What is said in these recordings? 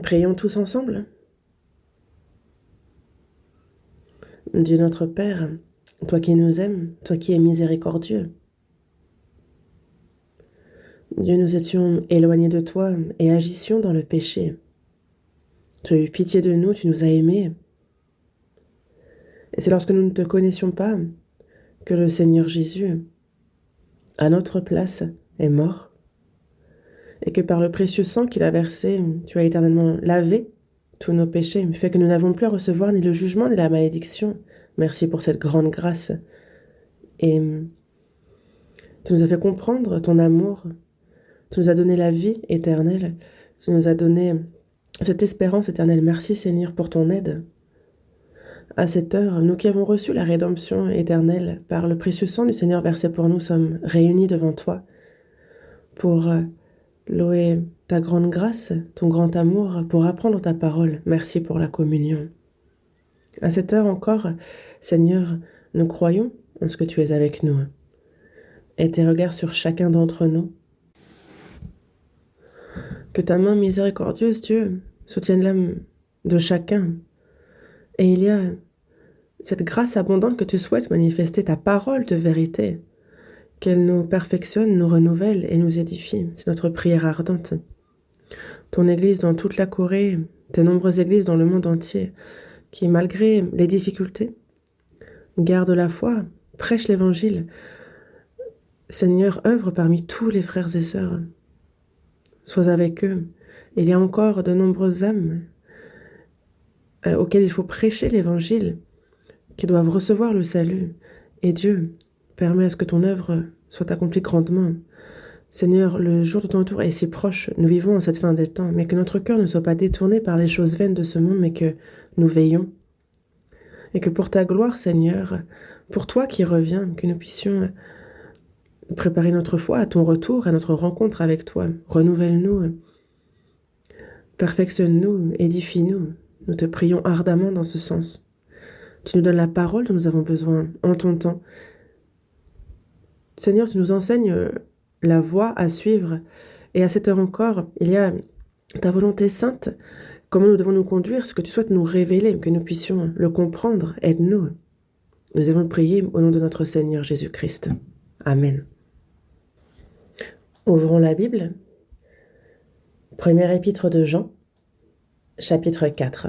Prions tous ensemble. Dieu notre Père, toi qui nous aimes, toi qui es miséricordieux. Dieu, nous étions éloignés de toi et agissions dans le péché. Tu as eu pitié de nous, tu nous as aimés. Et c'est lorsque nous ne te connaissions pas que le Seigneur Jésus, à notre place, est mort. Et que par le précieux sang qu'il a versé, tu as éternellement lavé tous nos péchés, fait que nous n'avons plus à recevoir ni le jugement ni la malédiction. Merci pour cette grande grâce. Et tu nous as fait comprendre ton amour. Tu nous as donné la vie éternelle. Tu nous as donné cette espérance éternelle. Merci Seigneur pour ton aide. À cette heure, nous qui avons reçu la rédemption éternelle par le précieux sang du Seigneur versé pour nous, sommes réunis devant toi pour louer ta grande grâce, ton grand amour, pour apprendre ta parole. Merci pour la communion. À cette heure encore, Seigneur, nous croyons en ce que tu es avec nous. Et tes regards sur chacun d'entre nous. Que ta main miséricordieuse, Dieu, soutienne l'âme de chacun. Et il y a cette grâce abondante que tu souhaites manifester, ta parole de vérité, qu'elle nous perfectionne, nous renouvelle et nous édifie. C'est notre prière ardente. Ton Église dans toute la Corée, tes nombreuses églises dans le monde entier, qui, malgré les difficultés, gardent la foi, prêchent l'Évangile. Seigneur, œuvre parmi tous les frères et sœurs. Sois avec eux. Il y a encore de nombreuses âmes auxquelles il faut prêcher l'Évangile, qui doivent recevoir le salut. Et Dieu, permet à ce que ton œuvre soit accomplie grandement. Seigneur, le jour de ton retour est si proche, nous vivons en cette fin des temps, mais que notre cœur ne soit pas détourné par les choses vaines de ce monde, mais que nous veillons. Et que pour ta gloire, Seigneur, pour toi qui reviens, que nous puissions préparer notre foi à ton retour, à notre rencontre avec toi. Renouvelle-nous, perfectionne-nous, édifie-nous. Nous te prions ardemment dans ce sens. Tu nous donnes la parole dont nous avons besoin en ton temps. Seigneur, tu nous enseignes la voie à suivre. Et à cette heure encore, il y a ta volonté sainte. Comment nous devons nous conduire, ce que tu souhaites nous révéler, que nous puissions le comprendre. Aide-nous. Nous avons prié au nom de notre Seigneur Jésus-Christ. Amen. Ouvrons la Bible. Première épître de Jean, chapitre 4.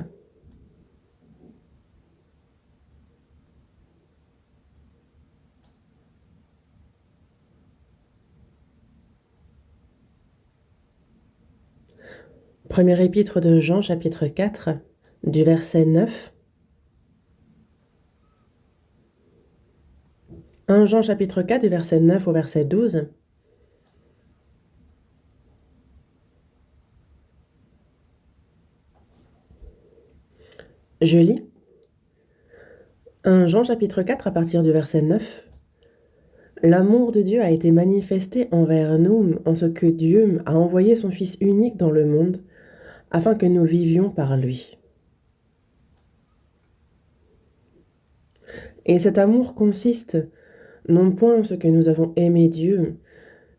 Première épître de Jean, chapitre 4, du verset 9. 1 Jean, chapitre 4, du verset 9 au verset 12. Je lis. 1 Jean, chapitre 4, à partir du verset 9. L'amour de Dieu a été manifesté envers nous en ce que Dieu a envoyé son Fils unique dans le monde, afin que nous vivions par lui. Et cet amour consiste non point en ce que nous avons aimé Dieu,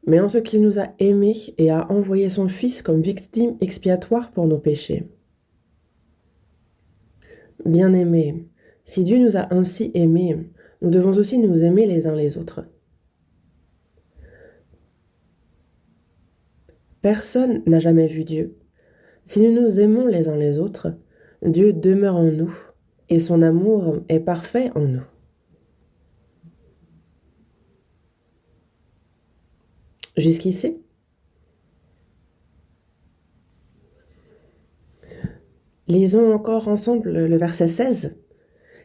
mais en ce qu'il nous a aimés et a envoyé son Fils comme victime expiatoire pour nos péchés. Bien-aimés, si Dieu nous a ainsi aimés, nous devons aussi nous aimer les uns les autres. Personne n'a jamais vu Dieu. Si nous nous aimons les uns les autres, Dieu demeure en nous et son amour est parfait en nous. Jusqu'ici? Lisons encore ensemble le verset 16.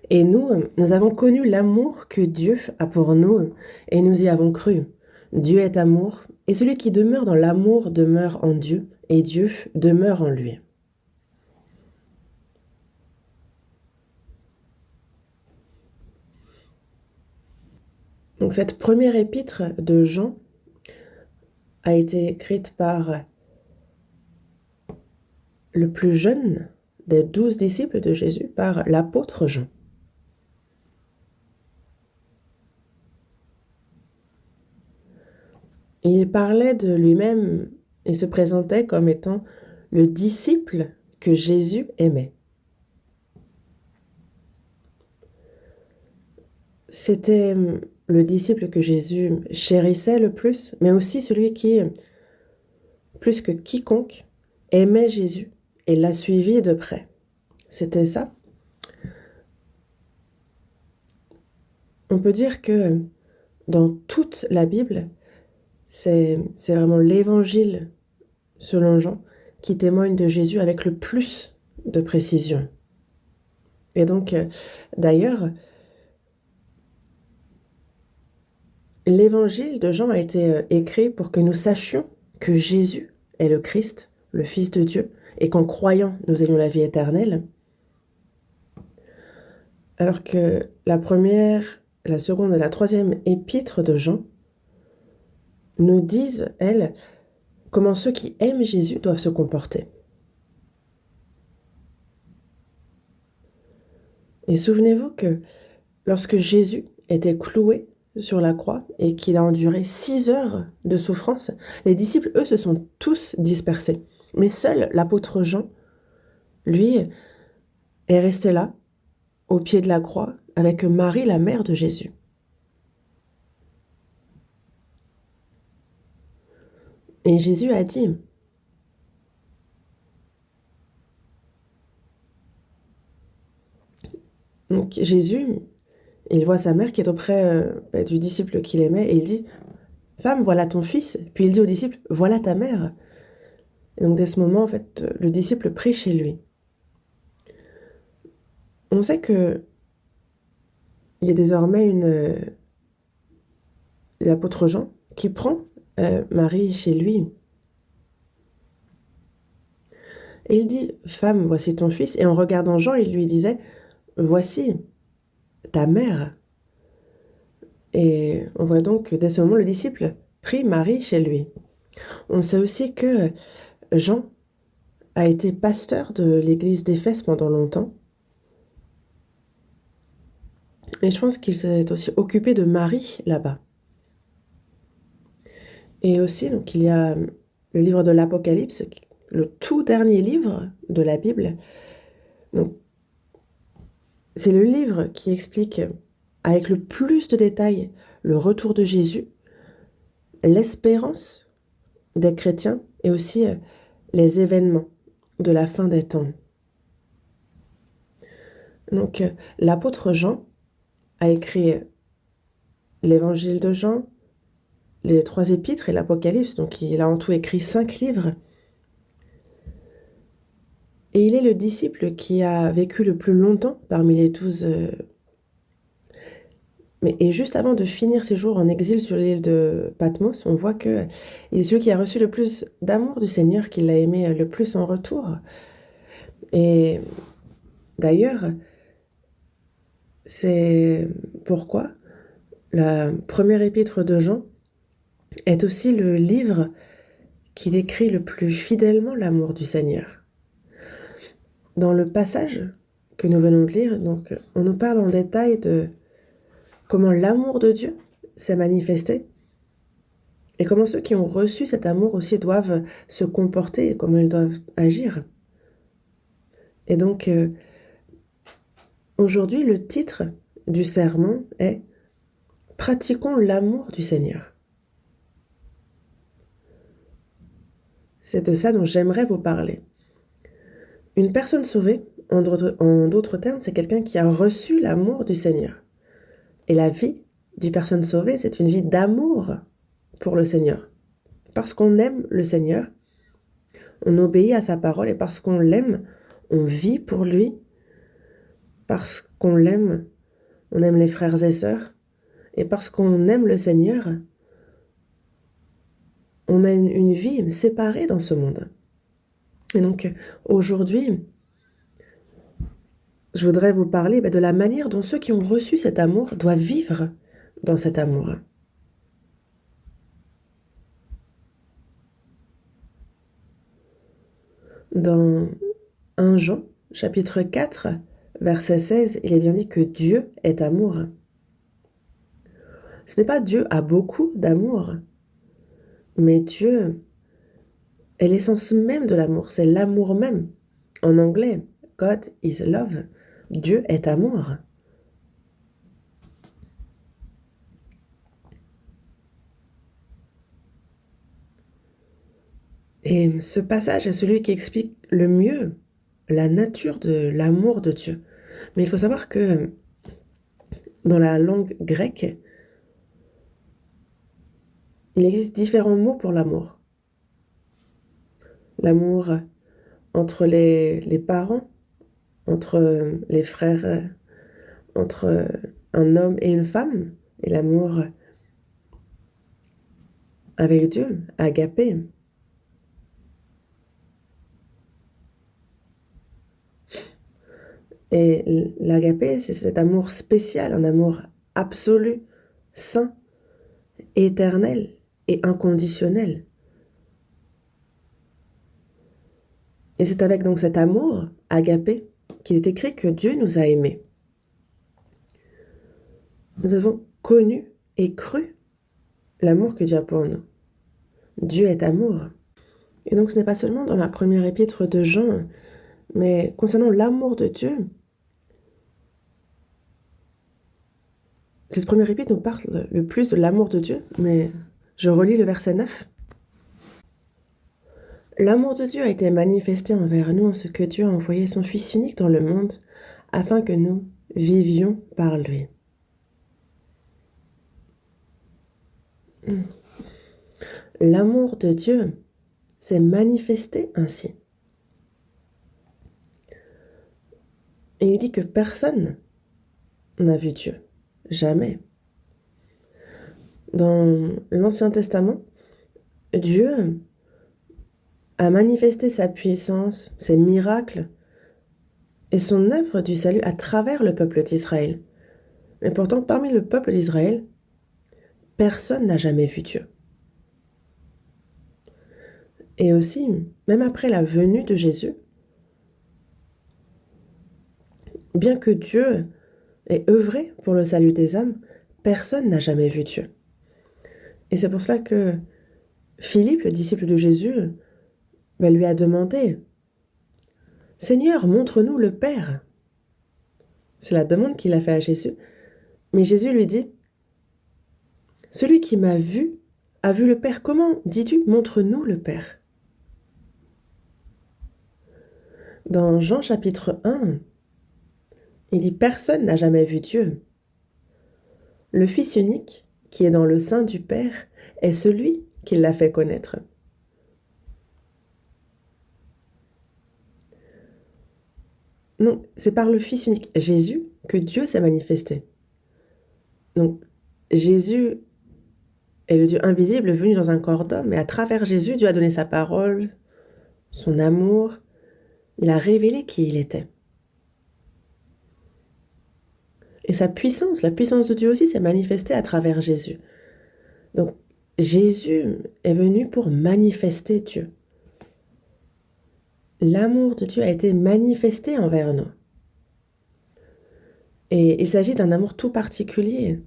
Et nous avons connu l'amour que Dieu a pour nous et nous y avons cru. Dieu est amour et celui qui demeure dans l'amour demeure en Dieu et Dieu demeure en lui. Donc cette première épître de Jean a été écrite par le plus jeune des 12 disciples de Jésus, par l'apôtre Jean. Il parlait de lui-même et se présentait comme étant le disciple que Jésus aimait. C'était le disciple que Jésus chérissait le plus, mais aussi celui qui, plus que quiconque, aimait Jésus et l'a suivi de près. C'était ça. On peut dire que dans toute la Bible, c'est vraiment l'évangile, selon Jean, qui témoigne de Jésus avec le plus de précision. Et donc, d'ailleurs, l'évangile de Jean a été écrit pour que nous sachions que Jésus est le Christ, le Fils de Dieu, et qu'en croyant, nous ayons la vie éternelle. Alors que la première, la seconde et la troisième épître de Jean nous disent, elles, comment ceux qui aiment Jésus doivent se comporter. Et souvenez-vous que lorsque Jésus était cloué sur la croix et qu'il a enduré 6 heures de souffrance, les disciples, eux, se sont tous dispersés. Mais seul l'apôtre Jean, lui, est resté là, au pied de la croix, avec Marie, la mère de Jésus. Et Jésus a dit, donc Jésus, il voit sa mère qui est auprès du disciple qu'il aimait, et il dit, femme, voilà ton fils. Puis il dit au disciple, voilà ta mère. Et donc dès ce moment, en fait, le disciple prie chez lui. On sait que il y a désormais l'apôtre Jean qui prend Marie chez lui. Et il dit, femme, voici ton fils. Et en regardant Jean, il lui disait, voici ta mère. Et on voit donc que dès ce moment, le disciple prie Marie chez lui. On sait aussi que Jean a été pasteur de l'église d'Éphèse pendant longtemps. Et je pense qu'il s'est aussi occupé de Marie là-bas. Et aussi, donc, il y a le livre de l'Apocalypse, le tout dernier livre de la Bible. Donc, c'est le livre qui explique avec le plus de détails le retour de Jésus, l'espérance des chrétiens et aussi les événements de la fin des temps. Donc, l'apôtre Jean a écrit l'évangile de Jean, les 3 épîtres et l'Apocalypse, donc il a en tout écrit 5 livres. Et il est le disciple qui a vécu le plus longtemps parmi les 12. Et juste avant de finir ses jours en exil sur l'île de Patmos, on voit qu'il est celui qui a reçu le plus d'amour du Seigneur, qui l'a aimé le plus en retour. Et d'ailleurs, c'est pourquoi la première épître de Jean est aussi le livre qui décrit le plus fidèlement l'amour du Seigneur. Dans le passage que nous venons de lire, donc, on nous parle en détail de comment l'amour de Dieu s'est manifesté et comment ceux qui ont reçu cet amour aussi doivent se comporter et comment ils doivent agir. Et donc, aujourd'hui, le titre du sermon est « Pratiquons l'amour du Seigneur ». C'est de ça dont j'aimerais vous parler. Une personne sauvée, en d'autres termes, c'est quelqu'un qui a reçu l'amour du Seigneur. Et la vie d'une personne sauvée, c'est une vie d'amour pour le Seigneur. Parce qu'on aime le Seigneur, on obéit à sa parole, et parce qu'on l'aime, on vit pour lui. Parce qu'on l'aime, on aime les frères et sœurs. Et parce qu'on aime le Seigneur, on mène une vie séparée dans ce monde. Et donc, aujourd'hui, je voudrais vous parler de la manière dont ceux qui ont reçu cet amour doivent vivre dans cet amour. Dans 1 Jean, chapitre 4, verset 16, il est bien dit que Dieu est amour. Ce n'est pas Dieu a beaucoup d'amour, mais Dieu est l'essence même de l'amour, c'est l'amour même. En anglais, God is love. Dieu est amour. Et ce passage est celui qui explique le mieux la nature de l'amour de Dieu. Mais il faut savoir que dans la langue grecque, il existe différents mots pour l'amour. L'amour entre les parents, entre les frères, entre un homme et une femme, et l'amour avec Dieu, agapé. Et l'agapé, c'est cet amour spécial, un amour absolu, saint, éternel et inconditionnel. Et c'est avec donc cet amour agapé qu'il est écrit que Dieu nous a aimés. Nous avons connu et cru l'amour que Dieu a pour nous. Dieu est amour. Et donc ce n'est pas seulement dans la première épître de Jean, mais concernant l'amour de Dieu, cette première épître nous parle le plus de l'amour de Dieu, mais je relis le verset 9. L'amour de Dieu a été manifesté envers nous en ce que Dieu a envoyé son Fils unique dans le monde afin que nous vivions par lui. L'amour de Dieu s'est manifesté ainsi. Et il dit que personne n'a vu Dieu. Jamais. Dans l'Ancien Testament, Dieu a manifesté sa puissance, ses miracles et son œuvre du salut à travers le peuple d'Israël. Mais pourtant, parmi le peuple d'Israël, personne n'a jamais vu Dieu. Et aussi, même après la venue de Jésus, bien que Dieu ait œuvré pour le salut des âmes, personne n'a jamais vu Dieu. Et c'est pour cela que Philippe, le disciple de Jésus, lui a demandé « Seigneur, montre-nous le Père ». C'est la demande qu'il a fait à Jésus. Mais Jésus lui dit « Celui qui m'a vu a vu le Père. Comment dis-tu, montre-nous le Père ?» Dans Jean chapitre 1, il dit « Personne n'a jamais vu Dieu. Le Fils unique, qui est dans le sein du Père, est celui qui l'a fait connaître. » Non, c'est par le Fils unique, Jésus, que Dieu s'est manifesté. Donc, Jésus est le Dieu invisible venu dans un corps d'homme, et à travers Jésus, Dieu a donné sa parole, son amour, il a révélé qui il était. Et sa puissance, la puissance de Dieu aussi, s'est manifestée à travers Jésus. Donc, Jésus est venu pour manifester Dieu. L'amour de Dieu a été manifesté envers nous. Et il s'agit d'un amour tout particulier.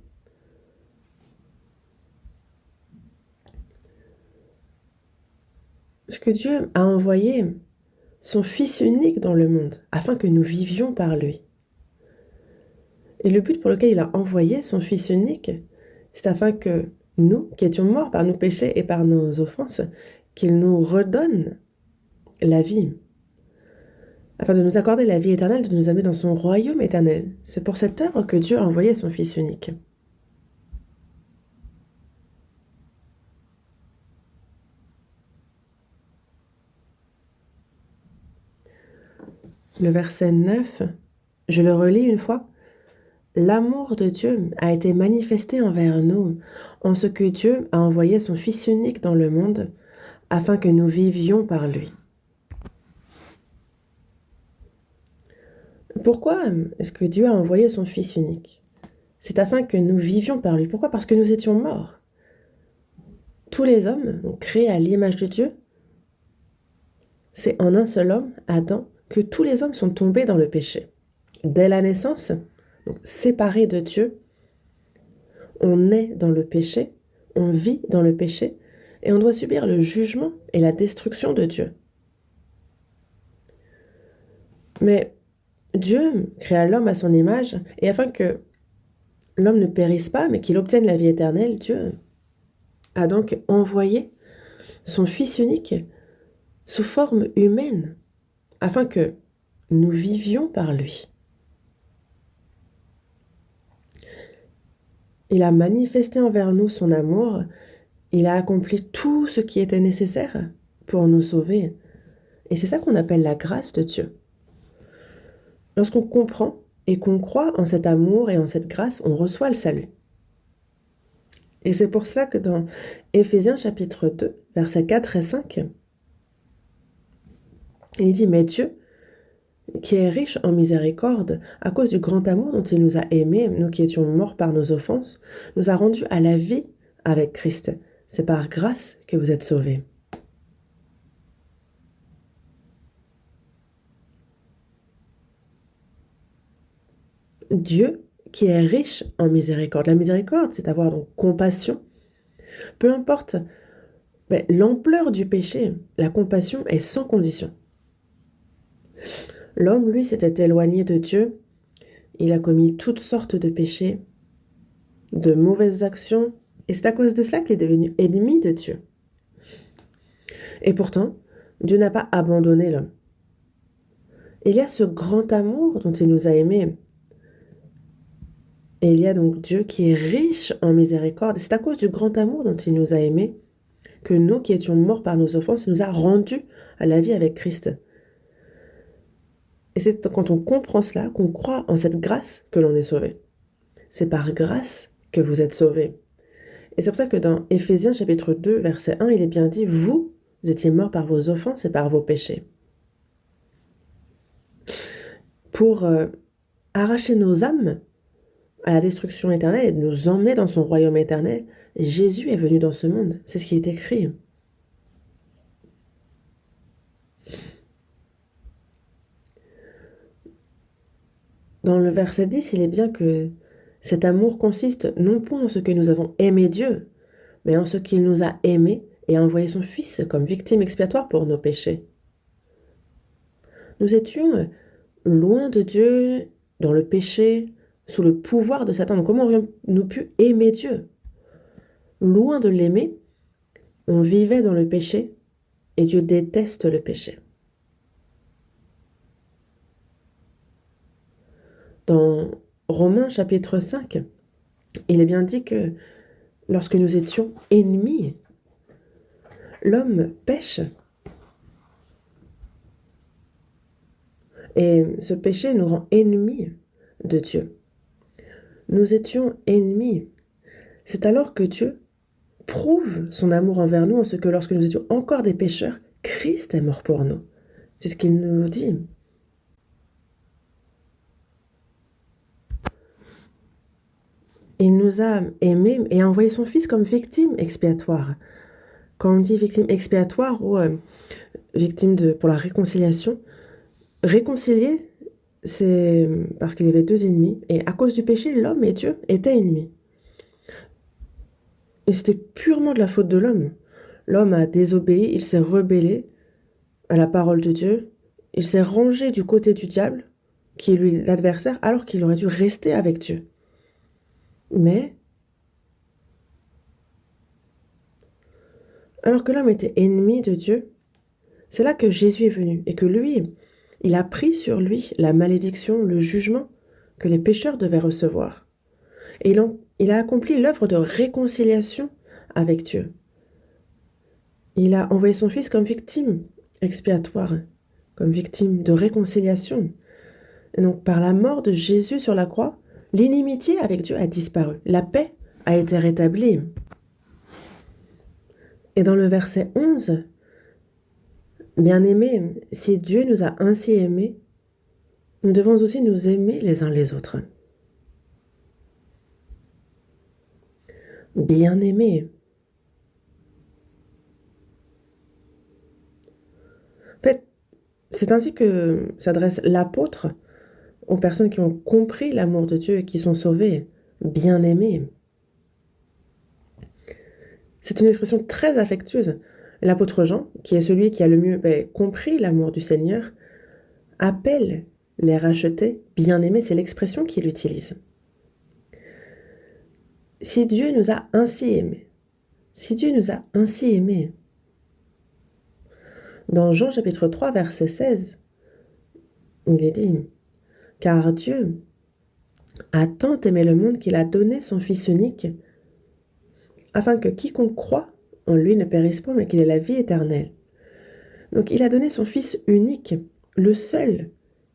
Parce que Dieu a envoyé son Fils unique dans le monde, afin que nous vivions par lui. Et le but pour lequel il a envoyé son Fils unique, c'est afin que nous, qui étions morts par nos péchés et par nos offenses, qu'il nous redonne la vie, afin de nous accorder la vie éternelle, de nous amener dans son royaume éternel. C'est pour cette œuvre que Dieu a envoyé son Fils unique. Le verset 9, je le relis une fois. L'amour de Dieu a été manifesté envers nous en ce que Dieu a envoyé son Fils unique dans le monde afin que nous vivions par lui. Pourquoi est-ce que Dieu a envoyé son Fils unique? C'est afin que nous vivions par lui. Pourquoi? Parce que nous étions morts. Tous les hommes, donc créés à l'image de Dieu, c'est en un seul homme, Adam, que tous les hommes sont tombés dans le péché. Dès la naissance, donc séparés de Dieu, on naît dans le péché, on vit dans le péché, et on doit subir le jugement et la destruction de Dieu. Mais Dieu créa l'homme à son image, et afin que l'homme ne périsse pas, mais qu'il obtienne la vie éternelle, Dieu a donc envoyé son Fils unique sous forme humaine, afin que nous vivions par lui. Il a manifesté envers nous son amour, il a accompli tout ce qui était nécessaire pour nous sauver. Et c'est ça qu'on appelle la grâce de Dieu. Lorsqu'on comprend et qu'on croit en cet amour et en cette grâce, on reçoit le salut. Et c'est pour cela que dans Éphésiens chapitre 2, versets 4 et 5, il dit « Mais Dieu, qui est riche en miséricorde, à cause du grand amour dont il nous a aimés, nous qui étions morts par nos offenses, nous a rendus à la vie avec Christ. C'est par grâce que vous êtes sauvés. » Dieu qui est riche en miséricorde. La miséricorde, c'est avoir donc compassion. Peu importe l'ampleur du péché, la compassion est sans condition. L'homme, lui, s'était éloigné de Dieu. Il a commis toutes sortes de péchés, de mauvaises actions, et c'est à cause de cela qu'il est devenu ennemi de Dieu. Et pourtant, Dieu n'a pas abandonné l'homme. Il y a ce grand amour dont il nous a aimés. Et il y a donc Dieu qui est riche en miséricorde. C'est à cause du grand amour dont il nous a aimés que nous qui étions morts par nos offenses, il nous a rendus à la vie avec Christ. Et c'est quand on comprend cela, qu'on croit en cette grâce que l'on est sauvé. C'est par grâce que vous êtes sauvés. Et c'est pour ça que dans Éphésiens chapitre 2, verset 1, il est bien dit « Vous étiez morts par vos offenses et par vos péchés. » Pour arracher nos âmes à la destruction éternelle et de nous emmener dans son royaume éternel, Jésus est venu dans ce monde. C'est ce qui est écrit. Dans le verset 10, il est bien que cet amour consiste non point en ce que nous avons aimé Dieu, mais en ce qu'il nous a aimés et a envoyé son Fils comme victime expiatoire pour nos péchés. Nous étions loin de Dieu, dans le péché, sous le pouvoir de Satan. Donc comment aurions-nous pu aimer Dieu? Loin de l'aimer, on vivait dans le péché et Dieu déteste le péché. Dans Romains chapitre 5, il est bien dit que lorsque nous étions ennemis, l'homme pêche. Et ce péché nous rend ennemis de Dieu. Nous étions ennemis. C'est alors que Dieu prouve son amour envers nous en ce que lorsque nous étions encore des pécheurs, Christ est mort pour nous. C'est ce qu'il nous dit. Il nous a aimés et a envoyé son Fils comme victime expiatoire. Quand on dit victime expiatoire ou victime pour la réconciliation, réconcilier, c'est parce qu'il y avait deux ennemis. Et à cause du péché, l'homme et Dieu étaient ennemis. Et c'était purement de la faute de l'homme. L'homme a désobéi, il s'est rebellé à la parole de Dieu. Il s'est rangé du côté du diable, qui est lui l'adversaire, alors qu'il aurait dû rester avec Dieu. Mais, alors que l'homme était ennemi de Dieu, c'est là que Jésus est venu et que lui, il a pris sur lui la malédiction, le jugement que les pécheurs devaient recevoir. Et il a accompli l'œuvre de réconciliation avec Dieu. Il a envoyé son Fils comme victime expiatoire, comme victime de réconciliation. Et donc, par la mort de Jésus sur la croix, l'inimitié avec Dieu a disparu. La paix a été rétablie. Et dans le verset 11, « Bien-aimés, si Dieu nous a ainsi aimés, nous devons aussi nous aimer les uns les autres. » Bien-aimés. En fait, c'est ainsi que s'adresse l'apôtre aux personnes qui ont compris l'amour de Dieu et qui sont sauvées, bien-aimés. C'est une expression très affectueuse. L'apôtre Jean, qui est celui qui a le mieux compris l'amour du Seigneur, appelle les rachetés bien-aimés, c'est l'expression qu'il utilise. Si Dieu nous a ainsi aimés, si Dieu nous a ainsi aimés, dans Jean chapitre 3, verset 16, il est dit, « Car Dieu a tant aimé le monde qu'il a donné son Fils unique, afin que quiconque croit en lui ne périsse pas, mais qu'il ait la vie éternelle. » Donc il a donné son Fils unique, le seul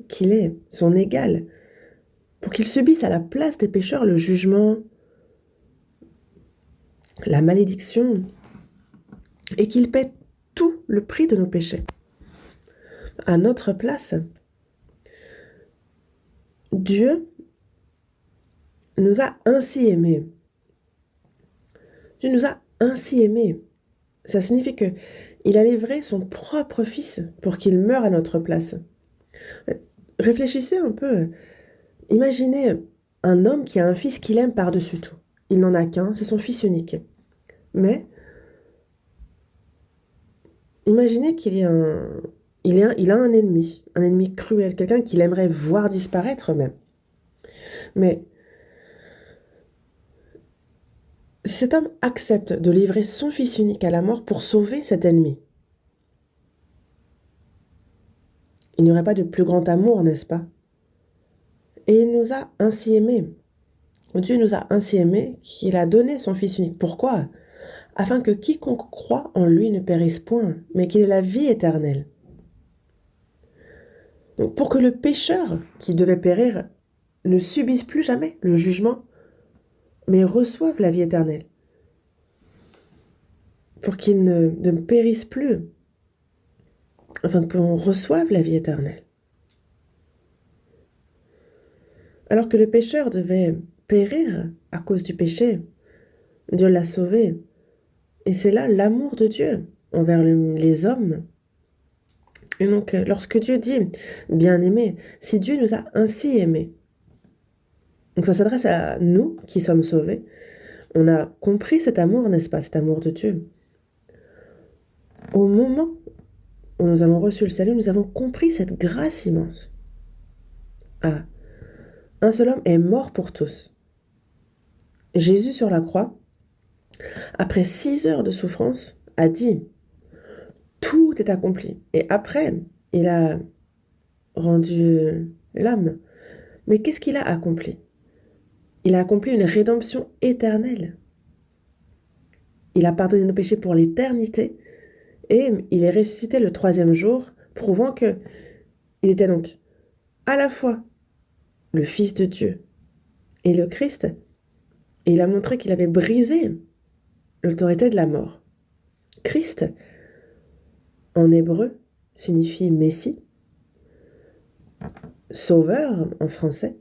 qu'il est, son égal, pour qu'il subisse à la place des pécheurs le jugement, la malédiction, et qu'il paie tout le prix de nos péchés. À notre place, Dieu nous a ainsi aimés. Dieu nous a ainsi aimés. Ça signifie que il a livré son propre Fils pour qu'il meure à notre place. Réfléchissez un peu. Imaginez un homme qui a un fils qu'il aime par-dessus tout. Il n'en a qu'un, c'est son fils unique. Mais imaginez qu'il a un ennemi cruel, quelqu'un qu'il aimerait voir disparaître même. Mais si cet homme accepte de livrer son fils unique à la mort pour sauver cet ennemi, il n'y aurait pas de plus grand amour, n'est-ce pas? Et il nous a ainsi aimés. Dieu nous a ainsi aimés qu'il a donné son Fils unique. Pourquoi? Afin que quiconque croit en lui ne périsse point, mais qu'il ait la vie éternelle. Donc, pour que le pécheur qui devait périr ne subisse plus jamais le jugement, mais reçoive la vie éternelle. Pour qu'il ne périsse plus, afin qu'on reçoive la vie éternelle. Alors que le pécheur devait périr à cause du péché, Dieu l'a sauvé. Et c'est là l'amour de Dieu envers les hommes. Et donc, lorsque Dieu dit « bien-aimé », si Dieu nous a ainsi aimés, donc ça s'adresse à nous qui sommes sauvés, on a compris cet amour, n'est-ce pas, cet amour de Dieu. Au moment où nous avons reçu le salut, nous avons compris cette grâce immense. Ah, un seul homme est mort pour tous. Jésus sur la croix, après 6 heures de souffrance, a dit « tout est accompli ». Et après, il a rendu l'âme. Mais qu'est-ce qu'il a accompli? Il a accompli une rédemption éternelle. Il a pardonné nos péchés pour l'éternité et il est ressuscité le 3e jour, prouvant que il était donc à la fois le Fils de Dieu et le Christ, et il a montré qu'il avait brisé l'autorité de la mort. Christ, en hébreu, signifie Messie, sauveur en français.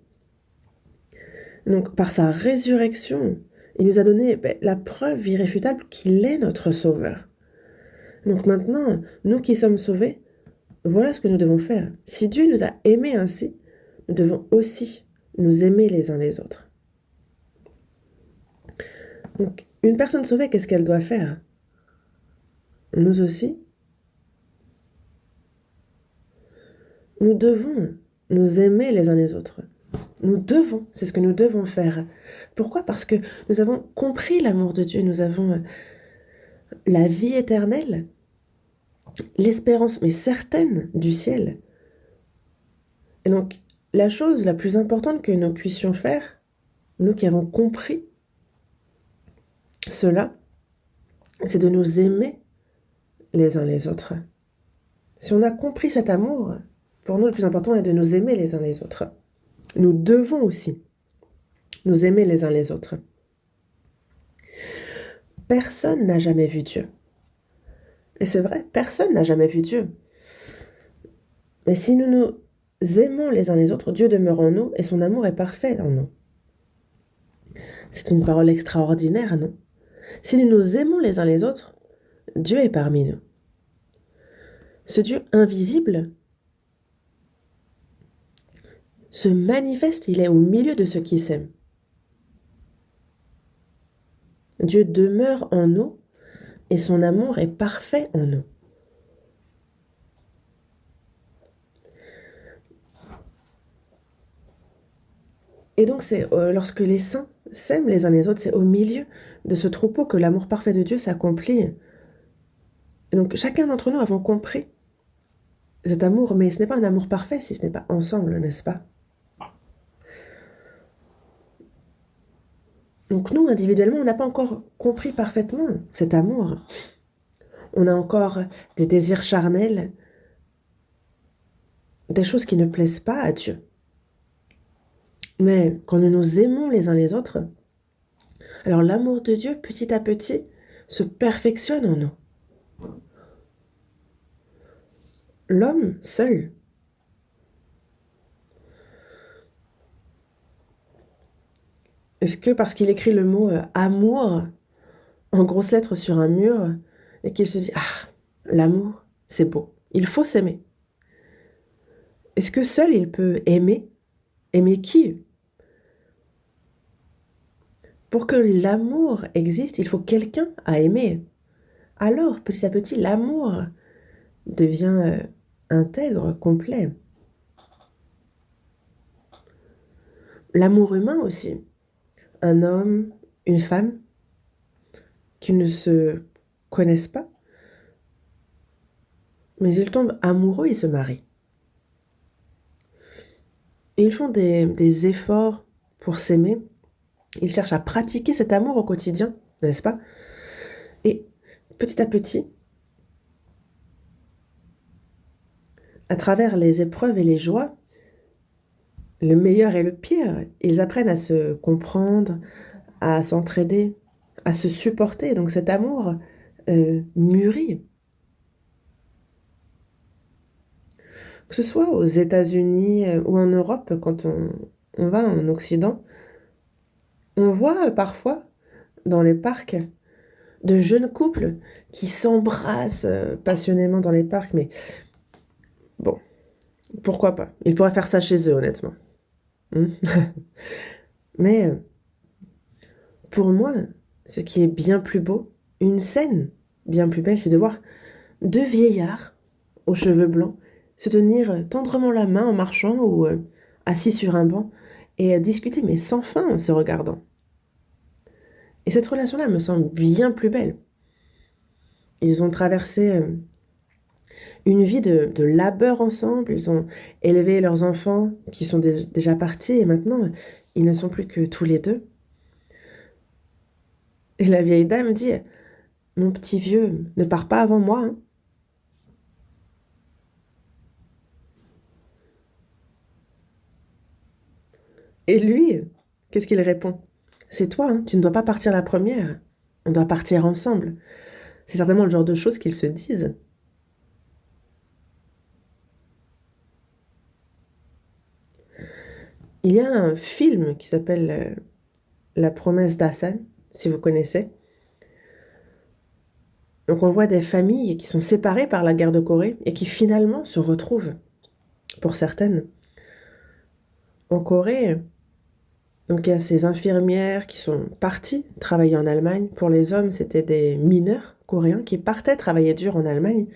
Donc, par sa résurrection, il nous a donné la preuve irréfutable qu'il est notre sauveur. Donc maintenant, nous qui sommes sauvés, voilà ce que nous devons faire. Si Dieu nous a aimés ainsi, nous devons aussi nous aimer les uns les autres. Donc, une personne sauvée, qu'est-ce qu'elle doit faire? Nous aussi, nous devons nous aimer les uns les autres. Nous devons, c'est ce que nous devons faire. Pourquoi? Parce que nous avons compris l'amour de Dieu, nous avons la vie éternelle, l'espérance, mais certaine, du ciel. Et donc, la chose la plus importante que nous puissions faire, nous qui avons compris cela, c'est de nous aimer les uns les autres. Si on a compris cet amour, pour nous, le plus important est de nous aimer les uns les autres. Nous devons aussi nous aimer les uns les autres. Personne n'a jamais vu Dieu. Et c'est vrai, personne n'a jamais vu Dieu. Mais si nous nous aimons les uns les autres, Dieu demeure en nous et son amour est parfait en nous. C'est une parole extraordinaire, non? Si nous nous aimons les uns les autres, Dieu est parmi nous. Ce Dieu invisible se manifeste, il est au milieu de ceux qui s'aiment. Dieu demeure en nous et son amour est parfait en nous. Et donc c'est lorsque les saints s'aiment les uns les autres, c'est au milieu de ce troupeau que l'amour parfait de Dieu s'accomplit. Et donc chacun d'entre nous avons compris cet amour, mais ce n'est pas un amour parfait si ce n'est pas ensemble, n'est-ce pas? Donc nous, individuellement, on n'a pas encore compris parfaitement cet amour. On a encore des désirs charnels, des choses qui ne plaisent pas à Dieu. Mais quand nous nous aimons les uns les autres, alors l'amour de Dieu, petit à petit, se perfectionne en nous. L'homme seul, est-ce que parce qu'il écrit le mot amour en grosses lettres sur un mur et qu'il se dit ah, l'amour, c'est beau, il faut s'aimer. Est-ce que seul il peut aimer? Aimer qui? Pour que l'amour existe, il faut quelqu'un à aimer. Alors, petit à petit, l'amour devient intègre, complet. L'amour humain aussi. Un homme, une femme qui ne se connaissent pas, mais ils tombent amoureux et se marient. Et ils font des efforts pour s'aimer. Ils cherchent à pratiquer cet amour au quotidien, n'est-ce pas? Et petit à petit, à travers les épreuves et les joies, le meilleur et le pire, ils apprennent à se comprendre, à s'entraider, à se supporter. Donc cet amour mûrit. Que ce soit aux États-Unis ou en Europe, quand on va en Occident, on voit parfois dans les parcs de jeunes couples qui s'embrassent passionnément dans les parcs, mais bon, pourquoi pas? Ils pourraient faire ça chez eux, honnêtement. Hmm. Mais pour moi, ce qui est bien plus beau, une scène bien plus belle, c'est de voir deux vieillards aux cheveux blancs se tenir tendrement la main en marchant ou assis sur un banc et discuter, mais sans fin en se regardant. Et cette relation-là me semble bien plus belle. Ils ont traversé une vie de labeur ensemble, ils ont élevé leurs enfants qui sont déjà partis et maintenant ils ne sont plus que tous les deux. Et la vieille dame dit, mon petit vieux, ne pars pas avant moi, hein. Et lui, qu'est-ce qu'il répond? C'est toi, hein, tu ne dois pas partir la première. On doit partir ensemble. C'est certainement le genre de choses qu'ils se disent. Il y a un film qui s'appelle La promesse d'Hassan, si vous connaissez. Donc on voit des familles qui sont séparées par la guerre de Corée et qui finalement se retrouvent, pour certaines. En Corée, donc il y a ces infirmières qui sont parties travailler en Allemagne. Pour les hommes, c'était des mineurs coréens qui partaient travailler dur en Allemagne.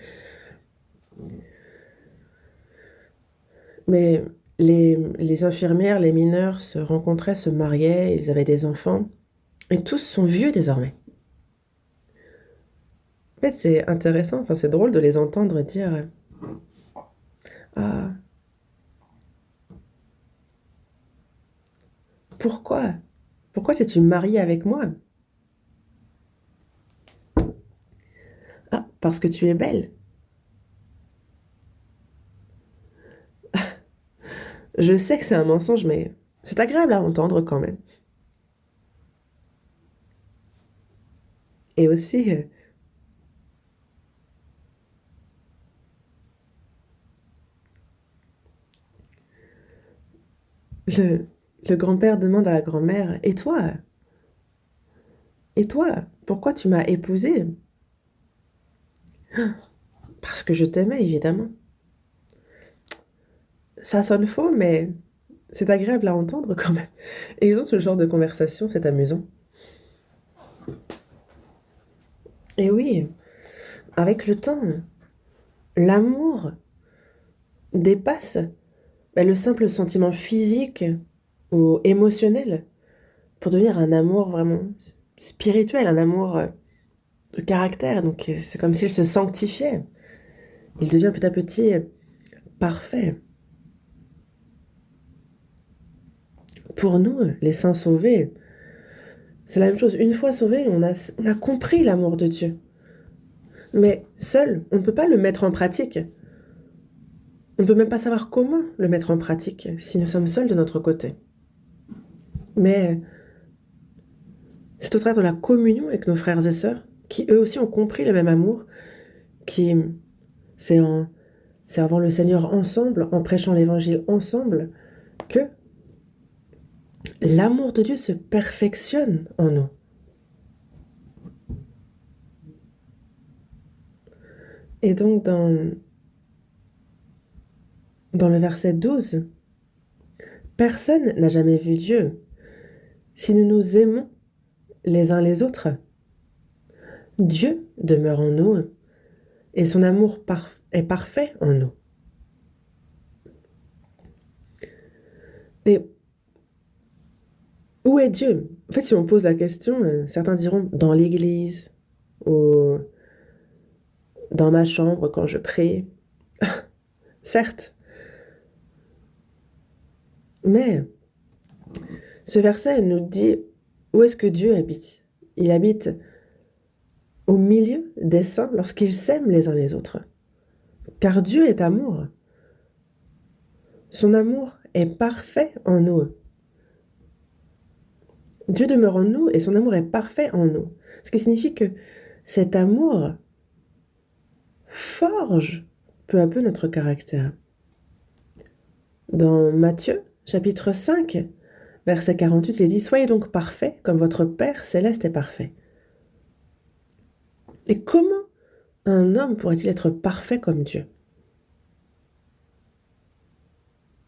Mais les infirmières, les mineurs se rencontraient, se mariaient, ils avaient des enfants. Et tous sont vieux désormais. En fait, c'est intéressant, enfin c'est drôle de les entendre dire ah, pourquoi? Pourquoi t'es-tu mariée avec moi? Ah, parce que tu es belle. Je sais que c'est un mensonge, mais c'est agréable à entendre quand même. Et aussi, le, le grand-père demande à la grand-mère, et toi? Et toi? Pourquoi tu m'as épousée? Parce que je t'aimais, évidemment. Ça sonne faux, mais c'est agréable à entendre quand même. Et ils ont ce genre de conversation, c'est amusant. Et oui, avec le temps, l'amour dépasse le simple sentiment physique ou émotionnel pour devenir un amour vraiment spirituel, un amour de caractère. Donc c'est comme s'il se sanctifiait. Il devient petit à petit parfait. Pour nous, les saints sauvés, c'est la même chose. Une fois sauvés, on a compris l'amour de Dieu. Mais seul, on ne peut pas le mettre en pratique. On ne peut même pas savoir comment le mettre en pratique si nous sommes seuls de notre côté. Mais c'est au travers de la communion avec nos frères et sœurs, qui eux aussi ont compris le même amour, qui c'est en servant le Seigneur ensemble, en prêchant l'évangile ensemble, que l'amour de Dieu se perfectionne en nous. Et donc dans le verset 12, personne n'a jamais vu Dieu. Si nous nous aimons les uns les autres, Dieu demeure en nous et son amour est parfait en nous. Et où est Dieu? En fait, si on pose la question, certains diront dans l'église ou dans ma chambre quand je prie. Certes, mais ce verset nous dit où est-ce que Dieu habite? Il habite au milieu des saints lorsqu'ils s'aiment les uns les autres. Car Dieu est amour. Son amour est parfait en nous. Dieu demeure en nous et son amour est parfait en nous. Ce qui signifie que cet amour forge peu à peu notre caractère. Dans Matthieu, chapitre 5, verset 48, il dit « Soyez donc parfaits comme votre Père céleste est parfait. » Et comment un homme pourrait-il être parfait comme Dieu?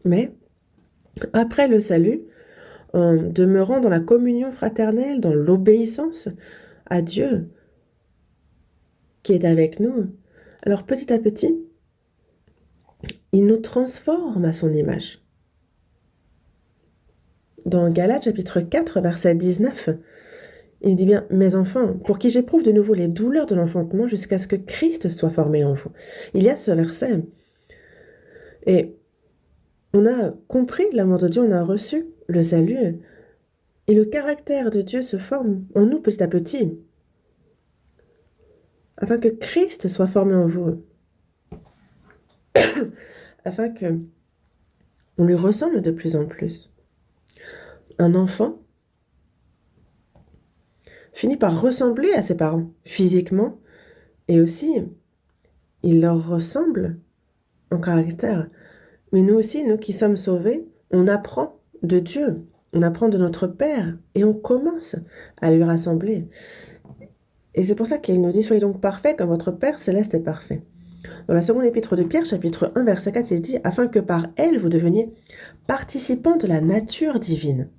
Mais après le salut, en demeurant dans la communion fraternelle, dans l'obéissance à Dieu qui est avec nous, alors petit à petit, il nous transforme à son image. Dans Galates chapitre 4, verset 19, il dit bien « Mes enfants, pour qui j'éprouve de nouveau les douleurs de l'enfantement jusqu'à ce que Christ soit formé en vous. » Il y a ce verset. Et on a compris l'amour de Dieu, on a reçu le salut. Et le caractère de Dieu se forme en nous petit à petit, afin que Christ soit formé en vous, afin que on lui ressemble de plus en plus. Un enfant finit par ressembler à ses parents, physiquement, et aussi, il leur ressemble en caractère. Mais nous aussi, nous qui sommes sauvés, on apprend de Dieu, on apprend de notre Père, et on commence à lui rassembler. Et c'est pour ça qu'il nous dit « Soyez donc parfaits comme votre Père céleste est parfait ». Dans la seconde épître de Pierre, chapitre 1, verset 4, il dit « Afin que par elle, vous deveniez participants de la nature divine ».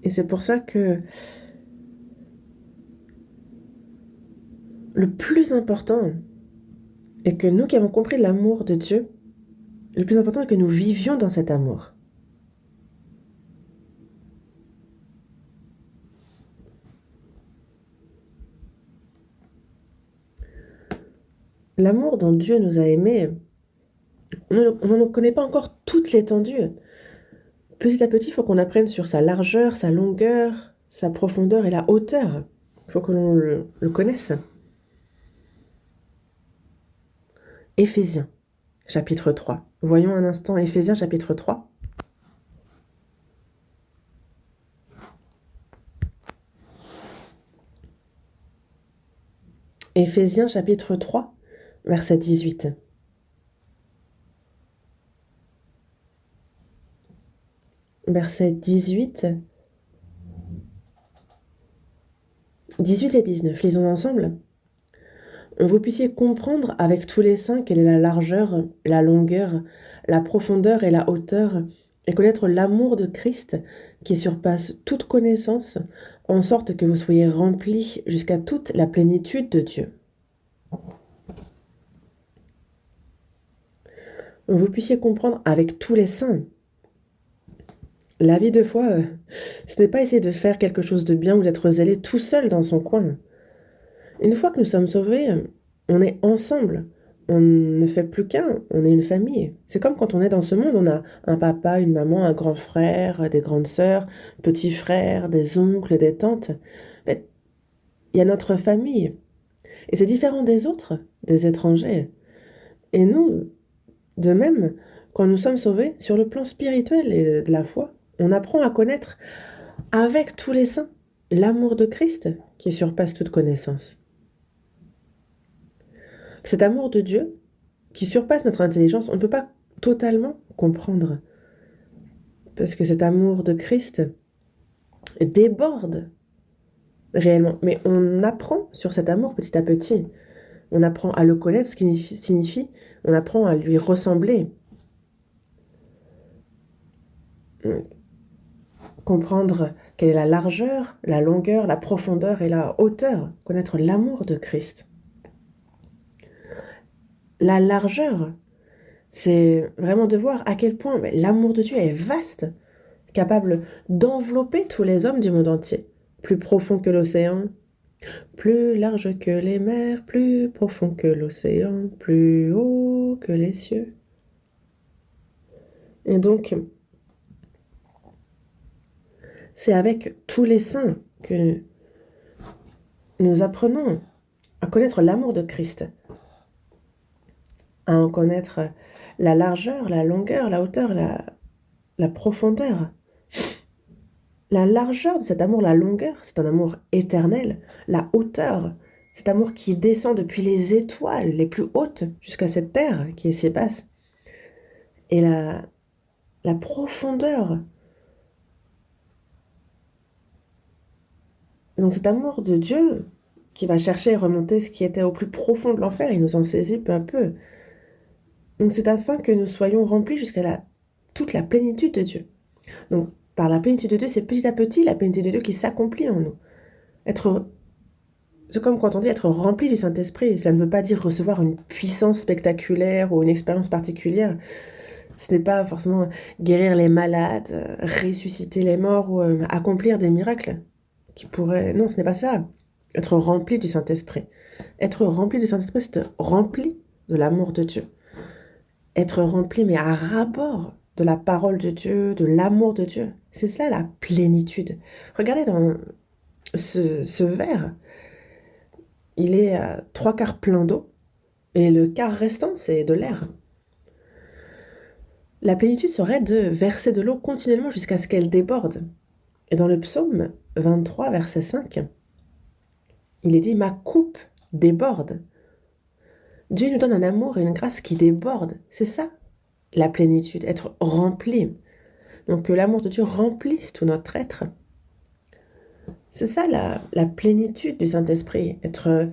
Et c'est pour ça que le plus important est que nous qui avons compris l'amour de Dieu, le plus important est que nous vivions dans cet amour. L'amour dont Dieu nous a aimés, on ne connaît pas encore toute l'étendue. Petit à petit, il faut qu'on apprenne sur sa largeur, sa longueur, sa profondeur et la hauteur. Il faut que l'on le connaisse. Éphésiens, chapitre 3. Voyons un instant Éphésiens, chapitre 3. Éphésiens, chapitre 3, verset 18. Verset 18. 18 et 19, lisons ensemble. Vous puissiez comprendre avec tous les saints quelle est la largeur, la longueur, la profondeur et la hauteur, et connaître l'amour de Christ qui surpasse toute connaissance, en sorte que vous soyez remplis jusqu'à toute la plénitude de Dieu. vous puissiez comprendre avec tous les saints. La vie de foi, ce n'est pas essayer de faire quelque chose de bien ou d'être zélé tout seul dans son coin. Une fois que nous sommes sauvés, on est ensemble. On ne fait plus qu'un, on est une famille. C'est comme quand on est dans ce monde, on a un papa, une maman, un grand frère, des grandes sœurs, petits frères, des oncles, des tantes. Mais il y a notre famille. Et c'est différent des autres, des étrangers. Et nous, de même, quand nous sommes sauvés, sur le plan spirituel et de la foi, on apprend à connaître avec tous les saints l'amour de Christ qui surpasse toute connaissance. Cet amour de Dieu qui surpasse notre intelligence, on ne peut pas totalement comprendre. Parce que cet amour de Christ déborde réellement. Mais on apprend sur cet amour petit à petit. On apprend à le connaître, ce qui signifie, on apprend à lui ressembler. Comprendre quelle est la largeur, la longueur, la profondeur et la hauteur. Connaître l'amour de Christ. La largeur, c'est vraiment de voir à quel point l'amour de Dieu est vaste, capable d'envelopper tous les hommes du monde entier. Plus profond que l'océan, plus large que les mers, plus profond que l'océan, plus haut que les cieux. Et donc, c'est avec tous les saints que nous apprenons à connaître l'amour de Christ, à en connaître la largeur, la longueur, la hauteur, la profondeur. La largeur de cet amour, la longueur, c'est un amour éternel. La hauteur, cet amour qui descend depuis les étoiles les plus hautes jusqu'à cette terre qui est si basse. Et la profondeur. Donc cet amour de Dieu qui va chercher et remonter ce qui était au plus profond de l'enfer, il nous en saisit peu à peu. Donc c'est afin que nous soyons remplis jusqu'à toute la plénitude de Dieu. Donc par la plénitude de Dieu, c'est petit à petit la plénitude de Dieu qui s'accomplit en nous. C'est comme quand on dit être rempli du Saint-Esprit. Ça ne veut pas dire recevoir une puissance spectaculaire ou une expérience particulière. Ce n'est pas forcément guérir les malades, ressusciter les morts ou accomplir des miracles qui pourraient... Non, ce n'est pas ça. Être rempli du Saint-Esprit. Être rempli du Saint-Esprit, c'est être rempli de l'amour de Dieu. Être rempli, mais à rabord de la parole de Dieu, de l'amour de Dieu. C'est ça la plénitude. Regardez dans ce verre. Il est à 3/4 plein d'eau et le quart restant, c'est de l'air. La plénitude serait de verser de l'eau continuellement jusqu'à ce qu'elle déborde. Et dans le psaume 23, verset 5, il est dit « Ma coupe déborde ». Dieu nous donne un amour et une grâce qui déborde. C'est ça, la plénitude, être rempli. Donc que l'amour de Dieu remplisse tout notre être. C'est ça la plénitude du Saint-Esprit, être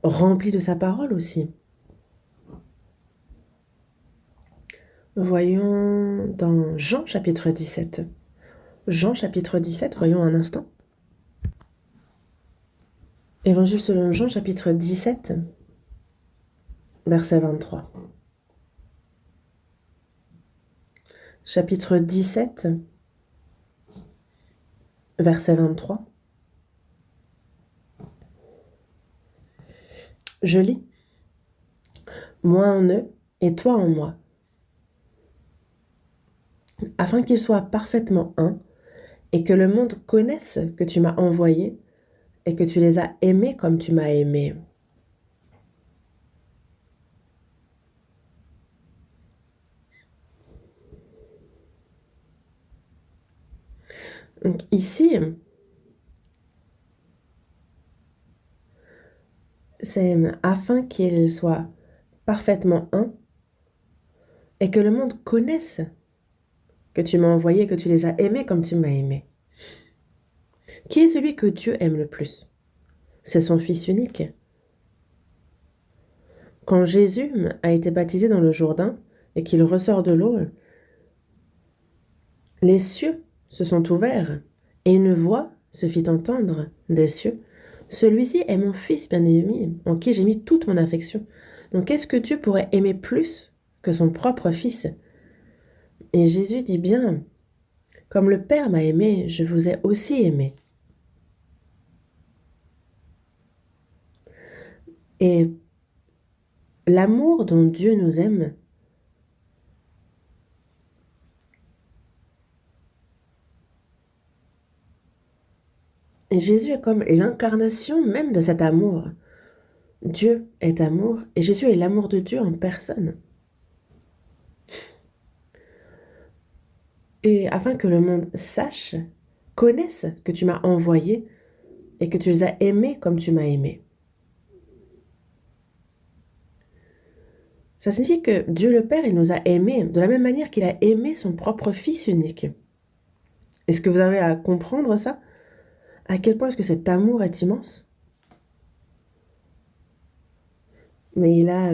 rempli de sa parole aussi. Voyons dans Jean chapitre 17. Jean chapitre 17, voyons un instant. Évangile selon Jean chapitre 17, verset 23. Chapitre 17, verset 23. Je lis. Moi en eux et toi en moi, afin qu'ils soient parfaitement un, et que le monde connaisse que tu m'as envoyé et que tu les as aimés comme tu m'as aimé. Donc ici, c'est afin qu'ils soient parfaitement un et que le monde connaisse que tu m'as envoyé, que tu les as aimés comme tu m'as aimé. Qui est celui que Dieu aime le plus? C'est son Fils unique. Quand Jésus a été baptisé dans le Jourdain et qu'il ressort de l'eau, les cieux se sont ouverts et une voix se fit entendre des cieux. Celui-ci est mon Fils bien-aimé, en qui j'ai mis toute mon affection. Donc qu'est-ce que Dieu pourrait aimer plus que son propre fils. Et Jésus dit bien, comme le Père m'a aimé, je vous ai aussi aimé. Et l'amour dont Dieu nous aime, et Jésus est comme l'incarnation même de cet amour. Dieu est amour et Jésus est l'amour de Dieu en personne. Et afin que le monde sache, connaisse que tu m'as envoyé et que tu les as aimés comme tu m'as aimé. Ça signifie que Dieu le Père, il nous a aimés de la même manière qu'il a aimé son propre Fils unique. Est-ce que vous avez à comprendre ça? À quel point est-ce que cet amour est immense? Mais il a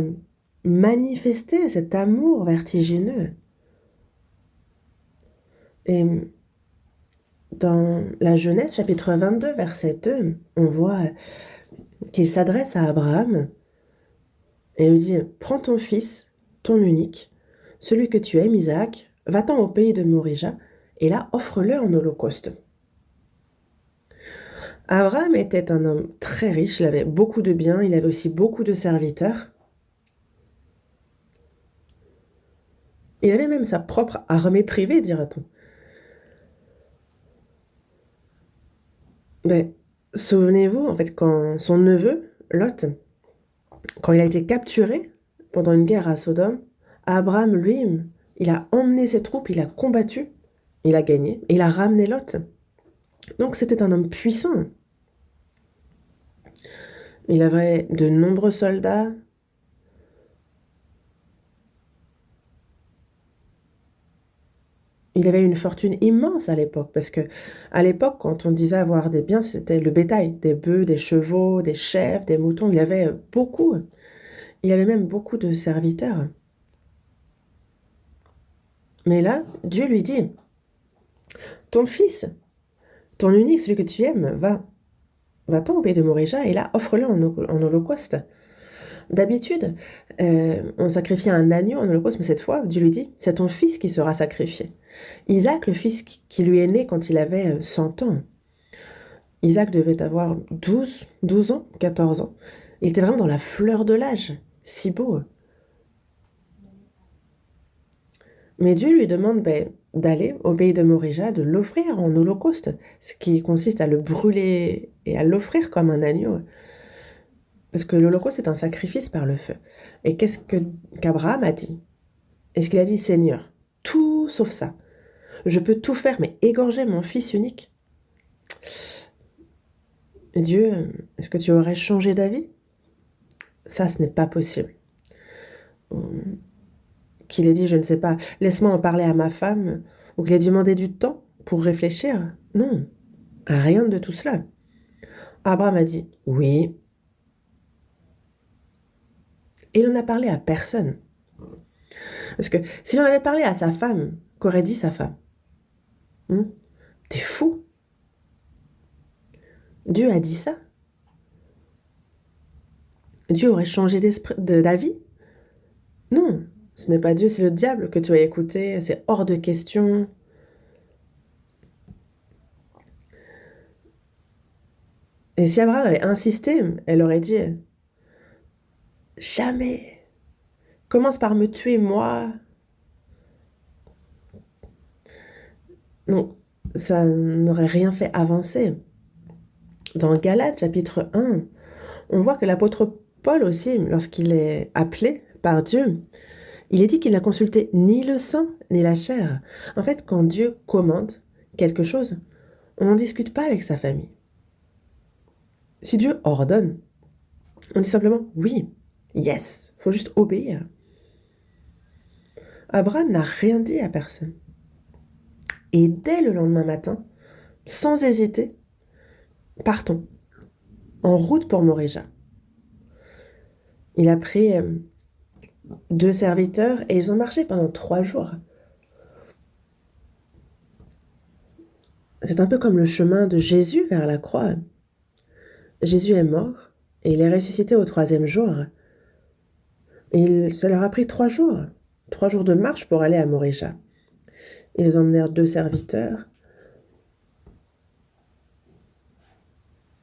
manifesté cet amour vertigineux. Et dans la Genèse, chapitre 22, verset 2, on voit qu'il s'adresse à Abraham et lui dit, « Prends ton fils, ton unique, celui que tu aimes, Isaac, va-t'en au pays de Morija, et là, offre-le en holocauste. » Abraham était un homme très riche, il avait beaucoup de biens, il avait aussi beaucoup de serviteurs. Il avait même sa propre armée privée, dira-t-on. Mais souvenez-vous, en fait, quand son neveu, Lot, quand il a été capturé pendant une guerre à Sodome, Abraham, lui, il a emmené ses troupes, il a combattu, il a gagné, et il a ramené Lot. Donc c'était un homme puissant. Il avait de nombreux soldats. Il avait une fortune immense à l'époque, parce que à l'époque, quand on disait avoir des biens, c'était le bétail, des bœufs, des chevaux, des chèvres, des moutons. Il avait beaucoup. Il avait même beaucoup de serviteurs. Mais là, Dieu lui dit, ton fils, ton unique, celui que tu aimes, va-t'en au pays de Morija et là, offre-le en holocauste. D'habitude, on sacrifiait un agneau en holocauste, mais cette fois, Dieu lui dit, c'est ton fils qui sera sacrifié. Isaac, le fils qui lui est né quand il avait 100 ans, Isaac devait avoir 12 ans, 14 ans. Il était vraiment dans la fleur de l'âge, si beau. Mais Dieu lui demande d'aller au pays de Morija, de l'offrir en holocauste, ce qui consiste à le brûler et à l'offrir comme un agneau. Parce que l'holocauste est un sacrifice par le feu. Et qu'est-ce qu'Abraham a dit? Est-ce qu'il a dit, Seigneur, tout sauf ça. Je peux tout faire, mais égorger mon fils unique? Dieu, est-ce que tu aurais changé d'avis? Ça, ce n'est pas possible. Qu'il ait dit, je ne sais pas, laisse-moi en parler à ma femme, ou qu'il ait demandé du temps pour réfléchir. Non, rien de tout cela. Abraham a dit, oui. Et il n'en a parlé à personne. Parce que s'il en avait parlé à sa femme, qu'aurait dit sa femme? T'es fou. Dieu a dit ça. Dieu aurait changé d'avis? Non, ce n'est pas Dieu, c'est le diable que tu as écouté, c'est hors de question. Et si Abraham avait insisté, elle aurait dit, jamais, commence par me tuer moi. Non, ça n'aurait rien fait avancer. Dans Galates chapitre 1, on voit que l'apôtre Paul aussi, lorsqu'il est appelé par Dieu, il est dit qu'il n'a consulté ni le sang ni la chair. En fait, quand Dieu commande quelque chose, on n'en discute pas avec sa famille. Si Dieu ordonne, on dit simplement oui, yes, il faut juste obéir. Abraham n'a rien dit à personne. Et dès le lendemain matin, sans hésiter, partons, en route pour Morija. Il a pris 2 serviteurs et ils ont marché pendant 3 jours. C'est un peu comme le chemin de Jésus vers la croix. Jésus est mort et il est ressuscité au 3e jour. Et ça leur a pris 3 jours 3 jours de marche pour aller à Morisha. Ils emmenèrent 2 serviteurs,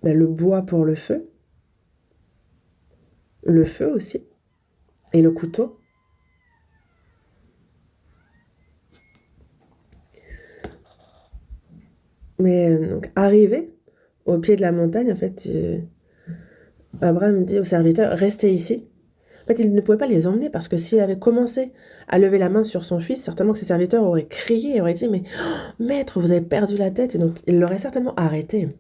le bois pour le feu aussi, et le couteau. Mais donc, arrivé au pied de la montagne, en fait, Abraham dit aux serviteurs, restez ici. En fait, il ne pouvait pas les emmener parce que s'il avait commencé à lever la main sur son fils, certainement que ses serviteurs auraient crié et auraient dit, mais maître, vous avez perdu la tête. Et donc, il l'aurait certainement arrêté.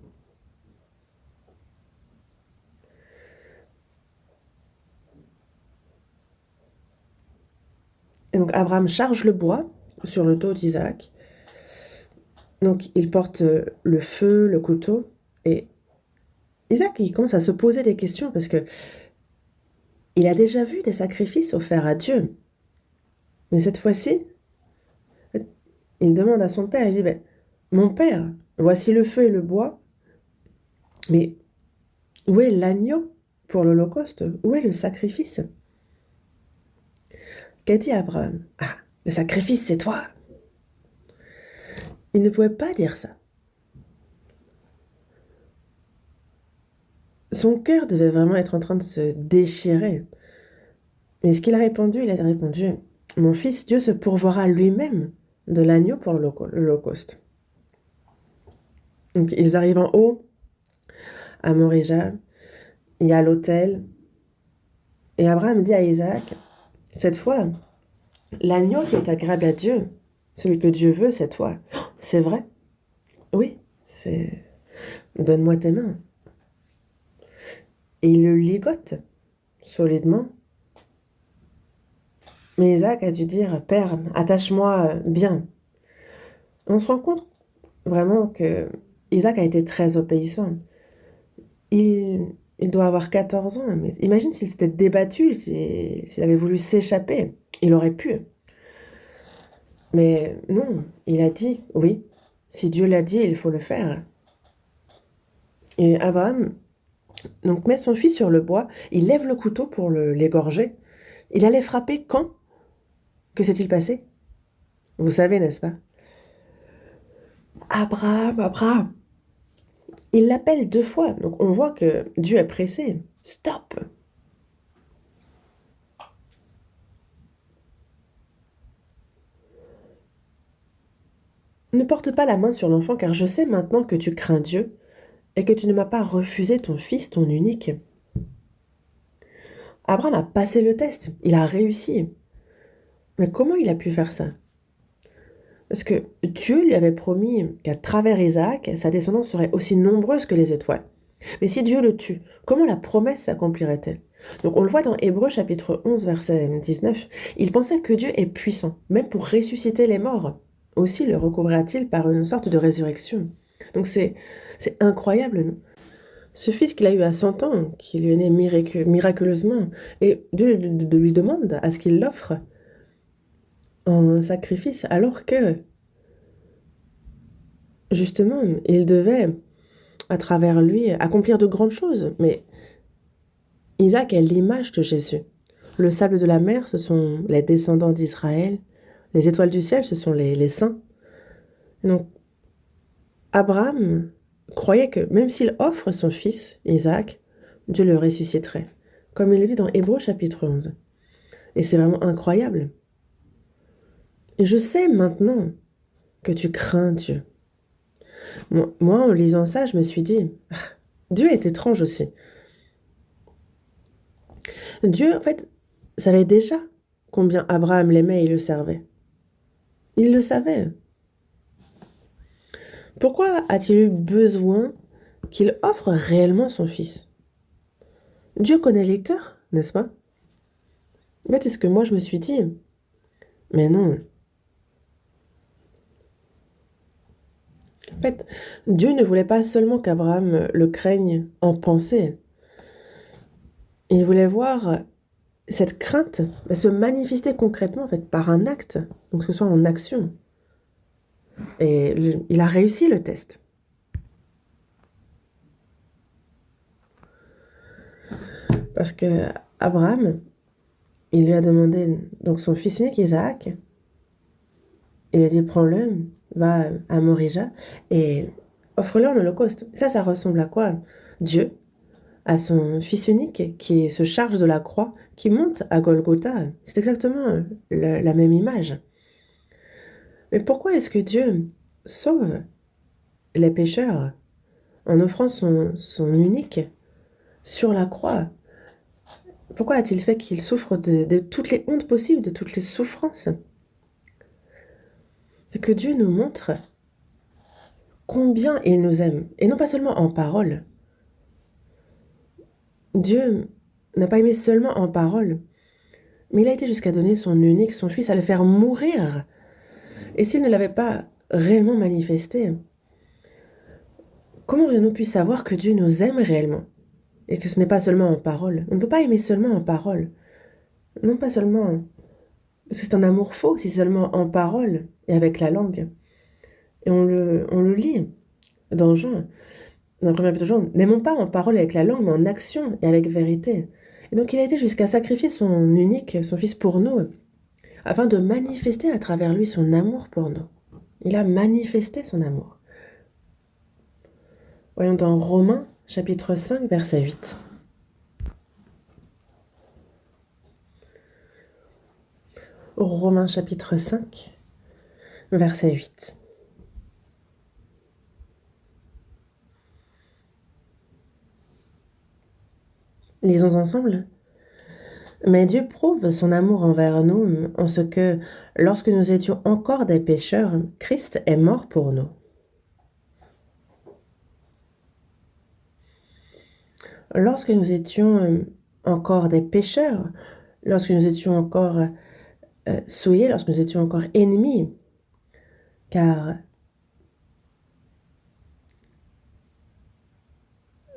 Et donc, Abraham charge le bois sur le dos d'Isaac. Donc, il porte le feu, le couteau. Et Isaac, il commence à se poser des questions parce que il a déjà vu des sacrifices offerts à Dieu. Mais cette fois-ci, il demande à son père, il dit, ben, mon père, voici le feu et le bois, mais où est l'agneau pour l'Holocauste? Où est le sacrifice? Qu'a dit Abraham? Ah, le sacrifice, c'est toi. Il ne pouvait pas dire ça. Son cœur devait vraiment être en train de se déchirer. Mais ce qu'il a répondu, il a répondu, mon fils, Dieu se pourvoira lui-même de l'agneau pour l'Holocauste. Donc ils arrivent en haut, à Morija, il y a l'autel, et Abraham dit à Isaac, cette fois, l'agneau qui est agréable à Dieu, celui que Dieu veut, c'est toi. Oh, c'est vrai? Oui, c'est... Donne-moi tes mains. Et il le ligote solidement. Mais Isaac a dû dire, Père, attache-moi bien. On se rend compte vraiment que Isaac a été très obéissant. Il doit avoir 14 ans, mais imagine s'il s'était débattu, s'il avait voulu s'échapper, il aurait pu. Mais non, il a dit, oui, si Dieu l'a dit, il faut le faire. Et Abraham donc met son fils sur le bois, il lève le couteau pour l'égorger. Il allait frapper quand? Que s'est-il passé? Vous savez, n'est-ce pas? Abraham, Abraham. Il l'appelle 2 fois, donc on voit que Dieu est pressé. Stop! Ne porte pas la main sur l'enfant, car je sais maintenant que tu crains Dieu et que tu ne m'as pas refusé ton fils, ton unique. Abraham a passé le test, il a réussi. Mais comment il a pu faire ça? Parce que Dieu lui avait promis qu'à travers Isaac, sa descendance serait aussi nombreuse que les étoiles. Mais si Dieu le tue, comment la promesse s'accomplirait-elle? Donc on le voit dans Hébreux chapitre 11, verset 19. Il pensait que Dieu est puissant, même pour ressusciter les morts. Aussi le recouvrira-t-il par une sorte de résurrection. Donc c'est incroyable, non? Ce fils qu'il a eu à 100 ans, qui lui est né miraculeusement, et Dieu lui demande à ce qu'il l'offre en sacrifice, alors que, justement, il devait, à travers lui, accomplir de grandes choses. Mais Isaac est l'image de Jésus. Le sable de la mer, ce sont les descendants d'Israël. Les étoiles du ciel, ce sont les saints. Et donc, Abraham croyait que même s'il offre son fils, Isaac, Dieu le ressusciterait. Comme il le dit dans Hébreux chapitre 11. Et c'est vraiment incroyable. Et je sais maintenant que tu crains Dieu. Moi, en lisant ça, je me suis dit, ah, Dieu est étrange aussi. Dieu, en fait, savait déjà combien Abraham l'aimait et le servait. Il le savait. Pourquoi a-t-il eu besoin qu'il offre réellement son fils? Dieu connaît les cœurs, n'est-ce pas? En fait, c'est ce que moi je me suis dit. Mais non. En fait, Dieu ne voulait pas seulement qu'Abraham le craigne en pensée. Il voulait voir cette crainte se manifester concrètement en fait, par un acte, donc que ce soit en action. Et il a réussi le test. Parce que Abraham, il lui a demandé donc son fils unique Isaac. Il lui a dit prends-le, va à Morija et offre-le en holocauste. Ça ressemble à quoi? Dieu, à son fils unique qui se charge de la croix, qui monte à Golgotha. C'est exactement la même image. Mais pourquoi est-ce que Dieu sauve les pécheurs en offrant son unique sur la croix? Pourquoi a-t-il fait qu'il souffre de toutes les hontes possibles, de toutes les souffrances? C'est que Dieu nous montre combien il nous aime, et non pas seulement en parole. Dieu n'a pas aimé seulement en parole, mais il a été jusqu'à donner son unique, son fils, à le faire mourir. Et s'il ne l'avait pas réellement manifesté, comment aurions-nous pu savoir que Dieu nous aime réellement? Et que ce n'est pas seulement en parole. On ne peut pas aimer seulement en parole. Non pas seulement... Parce que c'est un amour faux, si seulement en parole et avec la langue. Et on le lit dans Jean. Dans le premier épître de Jean, n'aimons pas en parole avec la langue, mais en action et avec vérité. Et donc il a été jusqu'à sacrifier son unique, son fils pour nous, afin de manifester à travers lui son amour pour nous. Il a manifesté son amour. Voyons dans Romains, chapitre 5, verset 8. Romains, chapitre 5, verset 8. Lisons ensemble. Mais Dieu prouve son amour envers nous en ce que, lorsque nous étions encore des pécheurs, Christ est mort pour nous. Lorsque nous étions encore des pécheurs, lorsque nous étions encore souillés, lorsque nous étions encore ennemis, car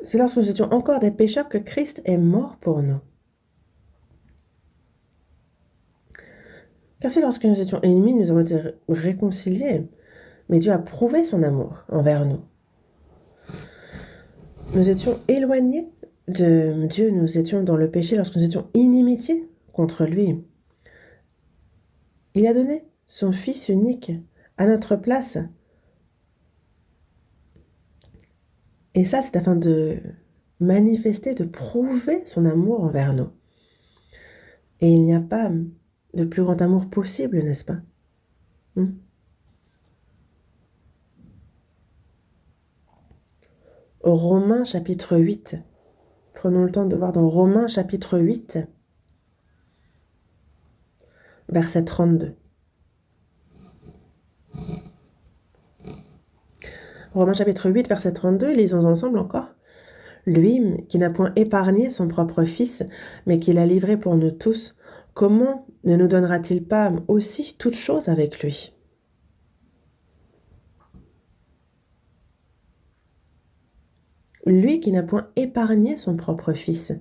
c'est lorsque nous étions encore des pécheurs que Christ est mort pour nous. Car c'est lorsque nous étions ennemis, nous avons été réconciliés, mais Dieu a prouvé son amour envers nous. Nous étions éloignés de Dieu, nous étions dans le péché lorsque nous étions inimitiés contre lui. Il a donné son Fils unique à notre place. Et ça, c'est afin de manifester, de prouver son amour envers nous. Et il n'y a pas de plus grand amour possible, n'est-ce pas? Romains chapitre 8. Prenons le temps de voir dans Romains chapitre 8, verset 32. Romains chapitre 8, verset 32, lisons ensemble encore. Lui, qui n'a point épargné son propre Fils, mais qui l'a livré pour nous tous, comment ne nous donnera-t-il pas aussi toutes choses avec lui? Lui qui n'a point épargné son propre Fils,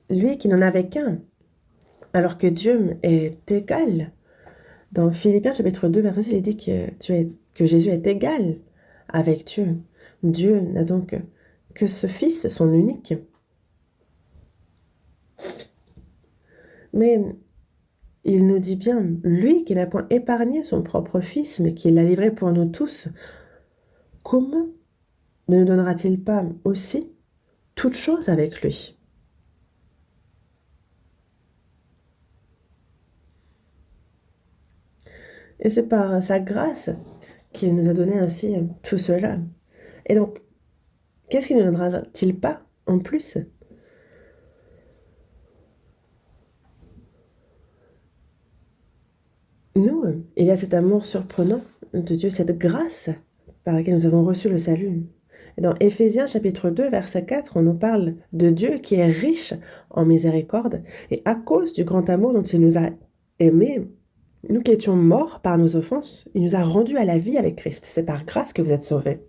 lui qui n'en avait qu'un, alors que Dieu est égal. Dans Philippiens chapitre 2, verset 6, il dit que Jésus est égal avec Dieu. Dieu n'a donc que ce Fils, son unique. Mais il nous dit bien, lui qui n'a point épargné son propre Fils, mais qui l'a livré pour nous tous, comment ne nous donnera-t-il pas aussi toutes choses avec lui? Et c'est par sa grâce qu'il nous a donné ainsi tout cela. Et donc, qu'est-ce qu'il ne donnera-t-il pas en plus? Nous, il y a cet amour surprenant de Dieu, cette grâce par laquelle nous avons reçu le salut. Et dans Éphésiens chapitre 2, verset 4, on nous parle de Dieu qui est riche en miséricorde. Et à cause du grand amour dont il nous a aimés, nous qui étions morts par nos offenses, il nous a rendus à la vie avec Christ. C'est par grâce que vous êtes sauvés.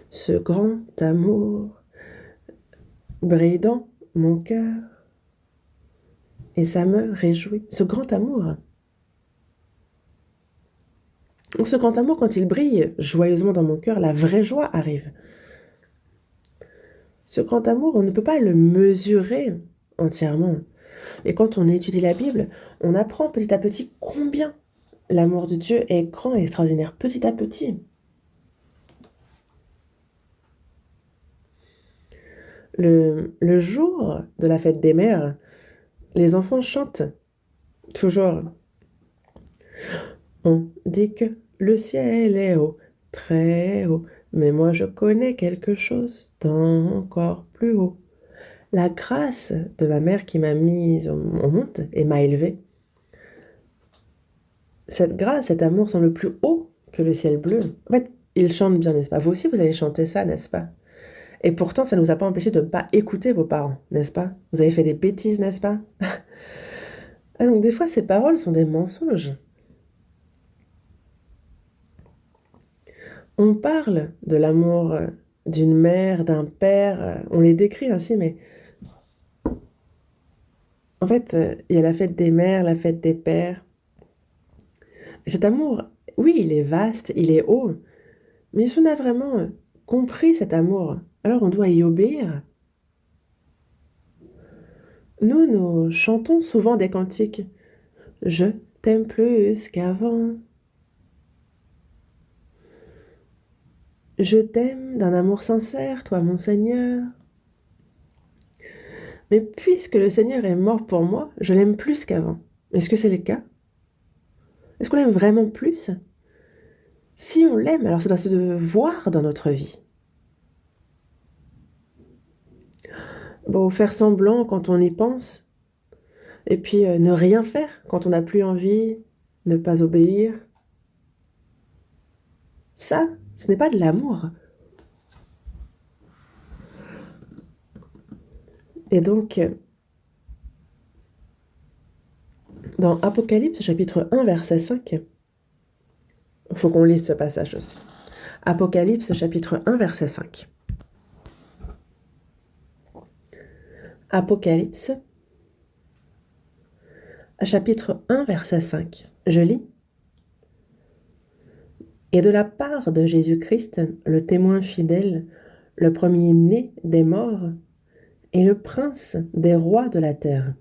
Ce grand amour brille dans mon cœur et ça me réjouit. Ce grand amour. Donc ce grand amour, quand il brille joyeusement dans mon cœur, la vraie joie arrive. Ce grand amour, on ne peut pas le mesurer entièrement. Et quand on étudie la Bible, on apprend petit à petit combien l'amour de Dieu est grand et extraordinaire, petit à petit. Le jour de la fête des mères, les enfants chantent toujours. On dit que le ciel est haut, très haut, mais moi je connais quelque chose d'encore plus haut. La grâce de ma mère qui m'a mise au monde et m'a élevée. Cette grâce, cet amour semble plus haut que le ciel bleu. En fait, ils chantent bien, n'est-ce pas? Vous aussi, vous avez chanté ça, n'est-ce pas? Et pourtant, ça ne vous a pas empêché de ne pas écouter vos parents, n'est-ce pas? Vous avez fait des bêtises, n'est-ce pas? Ah, donc des fois, ces paroles sont des mensonges. On parle de l'amour d'une mère, d'un père, on les décrit ainsi, mais en fait, il y a la fête des mères, la fête des pères. Et cet amour, oui, il est vaste, il est haut, mais si on a vraiment compris cet amour, alors on doit y obéir. Nous chantons souvent des cantiques. Je t'aime plus qu'avant. Je t'aime d'un amour sincère, toi mon Seigneur. Mais puisque le Seigneur est mort pour moi, je l'aime plus qu'avant. Est-ce que c'est le cas? Est-ce qu'on l'aime vraiment plus? Si on l'aime, alors ça doit se voir dans notre vie. Bon, faire semblant quand on y pense, et puis ne rien faire quand on n'a plus envie, ne pas obéir. Ça, ce n'est pas de l'amour. Et donc, dans Apocalypse chapitre 1, verset 5, il faut qu'on lise ce passage aussi. Apocalypse chapitre 1, verset 5. Apocalypse chapitre 1, verset 5. Je lis. Et de la part de Jésus-Christ, le témoin fidèle, le premier-né des morts, et le prince des rois de la terre.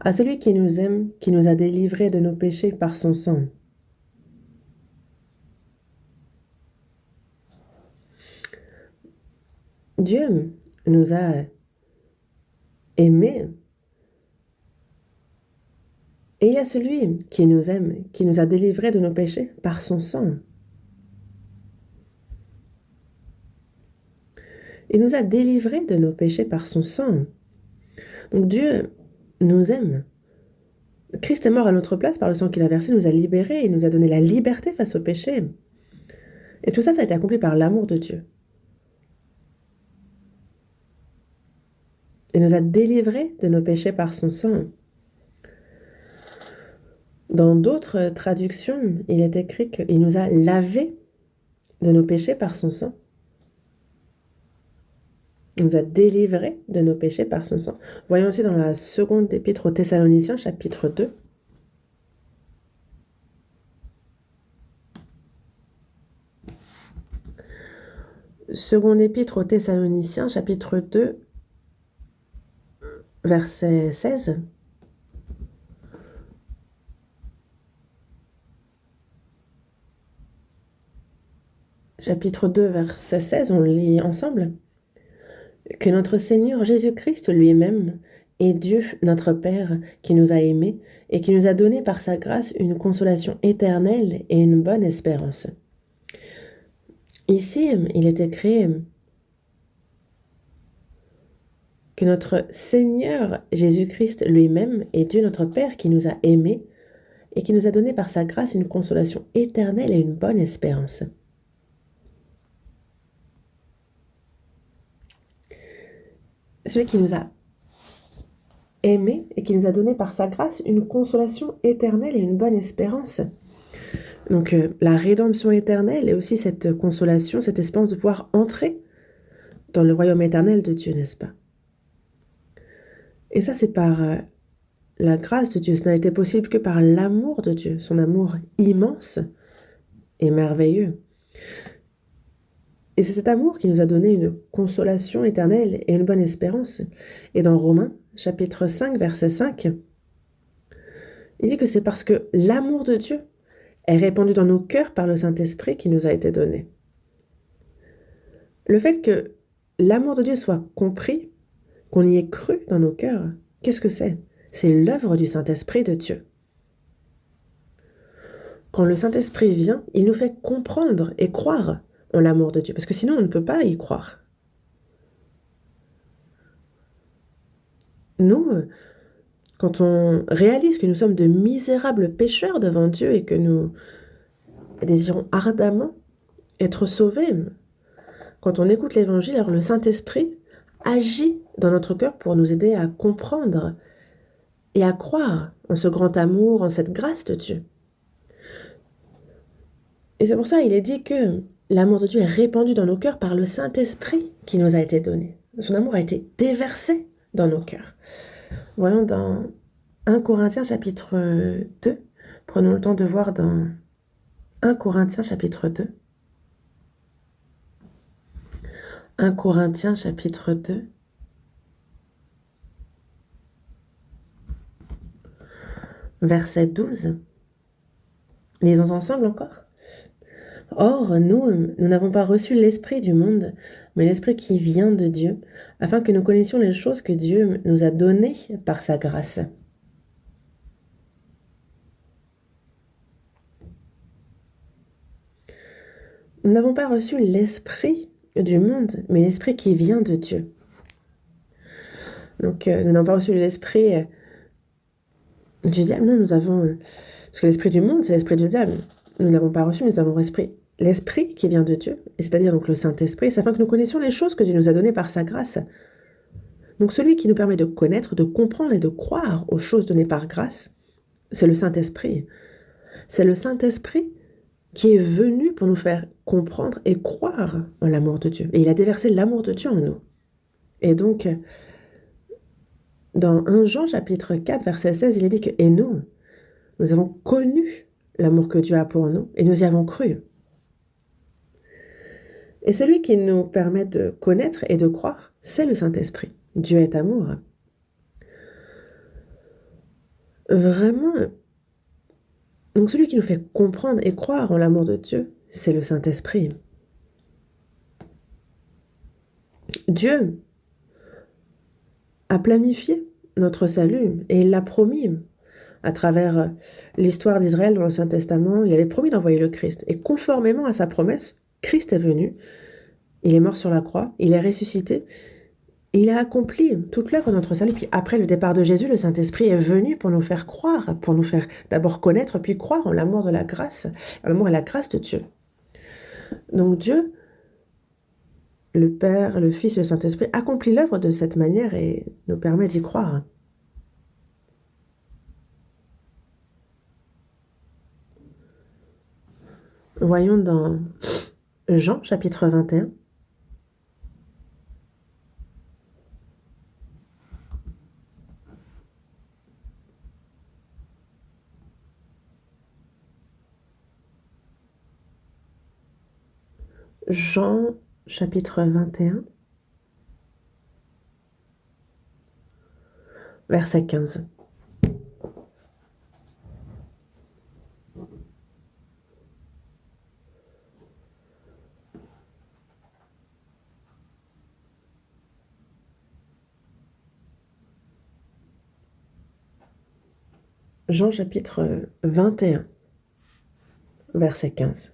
À celui qui nous aime, qui nous a délivrés de nos péchés par son sang. Dieu nous a aimés. Et il y a celui qui nous aime, qui nous a délivrés de nos péchés par son sang. Il nous a délivrés de nos péchés par son sang. Donc Dieu nous aime. Christ est mort à notre place par le sang qu'il a versé, nous a libérés, il nous a donné la liberté face au péché. Et tout ça, ça a été accompli par l'amour de Dieu. Il nous a délivrés de nos péchés par son sang. Dans d'autres traductions, il est écrit qu'il nous a lavés de nos péchés par son sang. Il nous a délivrés de nos péchés par son sang. Voyons aussi dans la seconde épître aux Thessaloniciens, chapitre 2. Seconde épître aux Thessaloniciens, chapitre 2, verset 16. Chapitre 2, verset 16, on lit ensemble. Que notre Seigneur Jésus-Christ lui-même est Dieu notre Père qui nous a aimés et qui nous a donné par sa grâce une consolation éternelle et une bonne espérance. Ici, il est écrit que notre Seigneur Jésus-Christ lui-même est Dieu notre Père qui nous a aimés et qui nous a donné par sa grâce une consolation éternelle et une bonne espérance. Celui qui nous a aimés et qui nous a donné par sa grâce une consolation éternelle et une bonne espérance. Donc la rédemption éternelle et aussi cette consolation, cette espérance de pouvoir entrer dans le royaume éternel de Dieu, n'est-ce pas? Et ça, c'est par la grâce de Dieu. Ce n'a été possible que par l'amour de Dieu, son amour immense et merveilleux. Et c'est cet amour qui nous a donné une consolation éternelle et une bonne espérance. Et dans Romains, chapitre 5, verset 5, il dit que c'est parce que l'amour de Dieu est répandu dans nos cœurs par le Saint-Esprit qui nous a été donné. Le fait que l'amour de Dieu soit compris, qu'on y ait cru dans nos cœurs, qu'est-ce que c'est? C'est l'œuvre du Saint-Esprit de Dieu. Quand le Saint-Esprit vient, il nous fait comprendre et croire en l'amour de Dieu, parce que sinon on ne peut pas y croire. Nous, quand on réalise que nous sommes de misérables pécheurs devant Dieu et que nous désirons ardemment être sauvés, quand on écoute l'Évangile, alors le Saint-Esprit agit dans notre cœur pour nous aider à comprendre et à croire en ce grand amour, en cette grâce de Dieu. Et c'est pour ça qu'il est dit que l'amour de Dieu est répandu dans nos cœurs par le Saint-Esprit qui nous a été donné. Son amour a été déversé dans nos cœurs. Voyons dans 1 Corinthiens chapitre 2. Prenons le temps de voir dans 1 Corinthiens chapitre 2. 1 Corinthiens chapitre 2. Verset 12. Lisons ensemble encore. Or, nous n'avons pas reçu l'esprit du monde, mais l'esprit qui vient de Dieu, afin que nous connaissions les choses que Dieu nous a données par sa grâce. Nous n'avons pas reçu l'esprit du monde, mais l'esprit qui vient de Dieu. Donc, nous n'avons pas reçu l'esprit du diable, non, nous avons... parce que l'esprit du monde, c'est l'esprit du diable. Nous ne l'avons pas reçu, nous avons l'esprit qui vient de Dieu, c'est-à-dire donc le Saint-Esprit, c'est afin que nous connaissions les choses que Dieu nous a données par sa grâce. Donc celui qui nous permet de connaître, de comprendre et de croire aux choses données par grâce, c'est le Saint-Esprit. C'est le Saint-Esprit qui est venu pour nous faire comprendre et croire en l'amour de Dieu. Et il a déversé l'amour de Dieu en nous. Et donc, dans 1 Jean chapitre 4, verset 16, il est dit que « Et nous avons connu l'amour que Dieu a pour nous, et nous y avons cru. » Et celui qui nous permet de connaître et de croire, c'est le Saint-Esprit. Dieu est amour. Vraiment. Donc celui qui nous fait comprendre et croire en l'amour de Dieu, c'est le Saint-Esprit. Dieu a planifié notre salut et il l'a promis. À travers l'histoire d'Israël dans l'Ancien Testament, il avait promis d'envoyer le Christ. Et conformément à sa promesse, Christ est venu, il est mort sur la croix, il est ressuscité, et il a accompli toute l'œuvre de notre salut. Puis après le départ de Jésus, le Saint-Esprit est venu pour nous faire croire, pour nous faire d'abord connaître, puis croire en l'amour de la grâce, en l'amour et la grâce de Dieu. Donc Dieu, le Père, le Fils et le Saint-Esprit, accomplit l'œuvre de cette manière et nous permet d'y croire. Voyons dans Jean, chapitre 21. Jean, chapitre 21, verset 15. Jean chapitre 21, verset 15.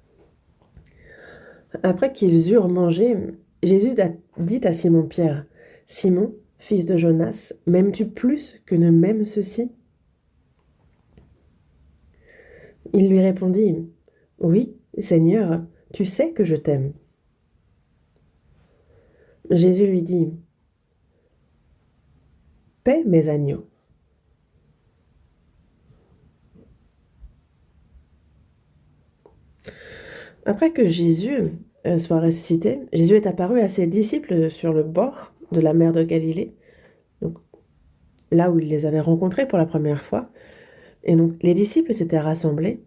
Après qu'ils eurent mangé, Jésus dit à Simon-Pierre, « Simon, fils de Jonas, m'aimes-tu plus que ne m'aiment ceux-ci » Il lui répondit, « Oui, Seigneur, tu sais que je t'aime. » Jésus lui dit, « Paie mes agneaux. » Après que Jésus soit ressuscité, Jésus est apparu à ses disciples sur le bord de la mer de Galilée, donc là où il les avait rencontrés pour la première fois. Et donc les disciples s'étaient rassemblés.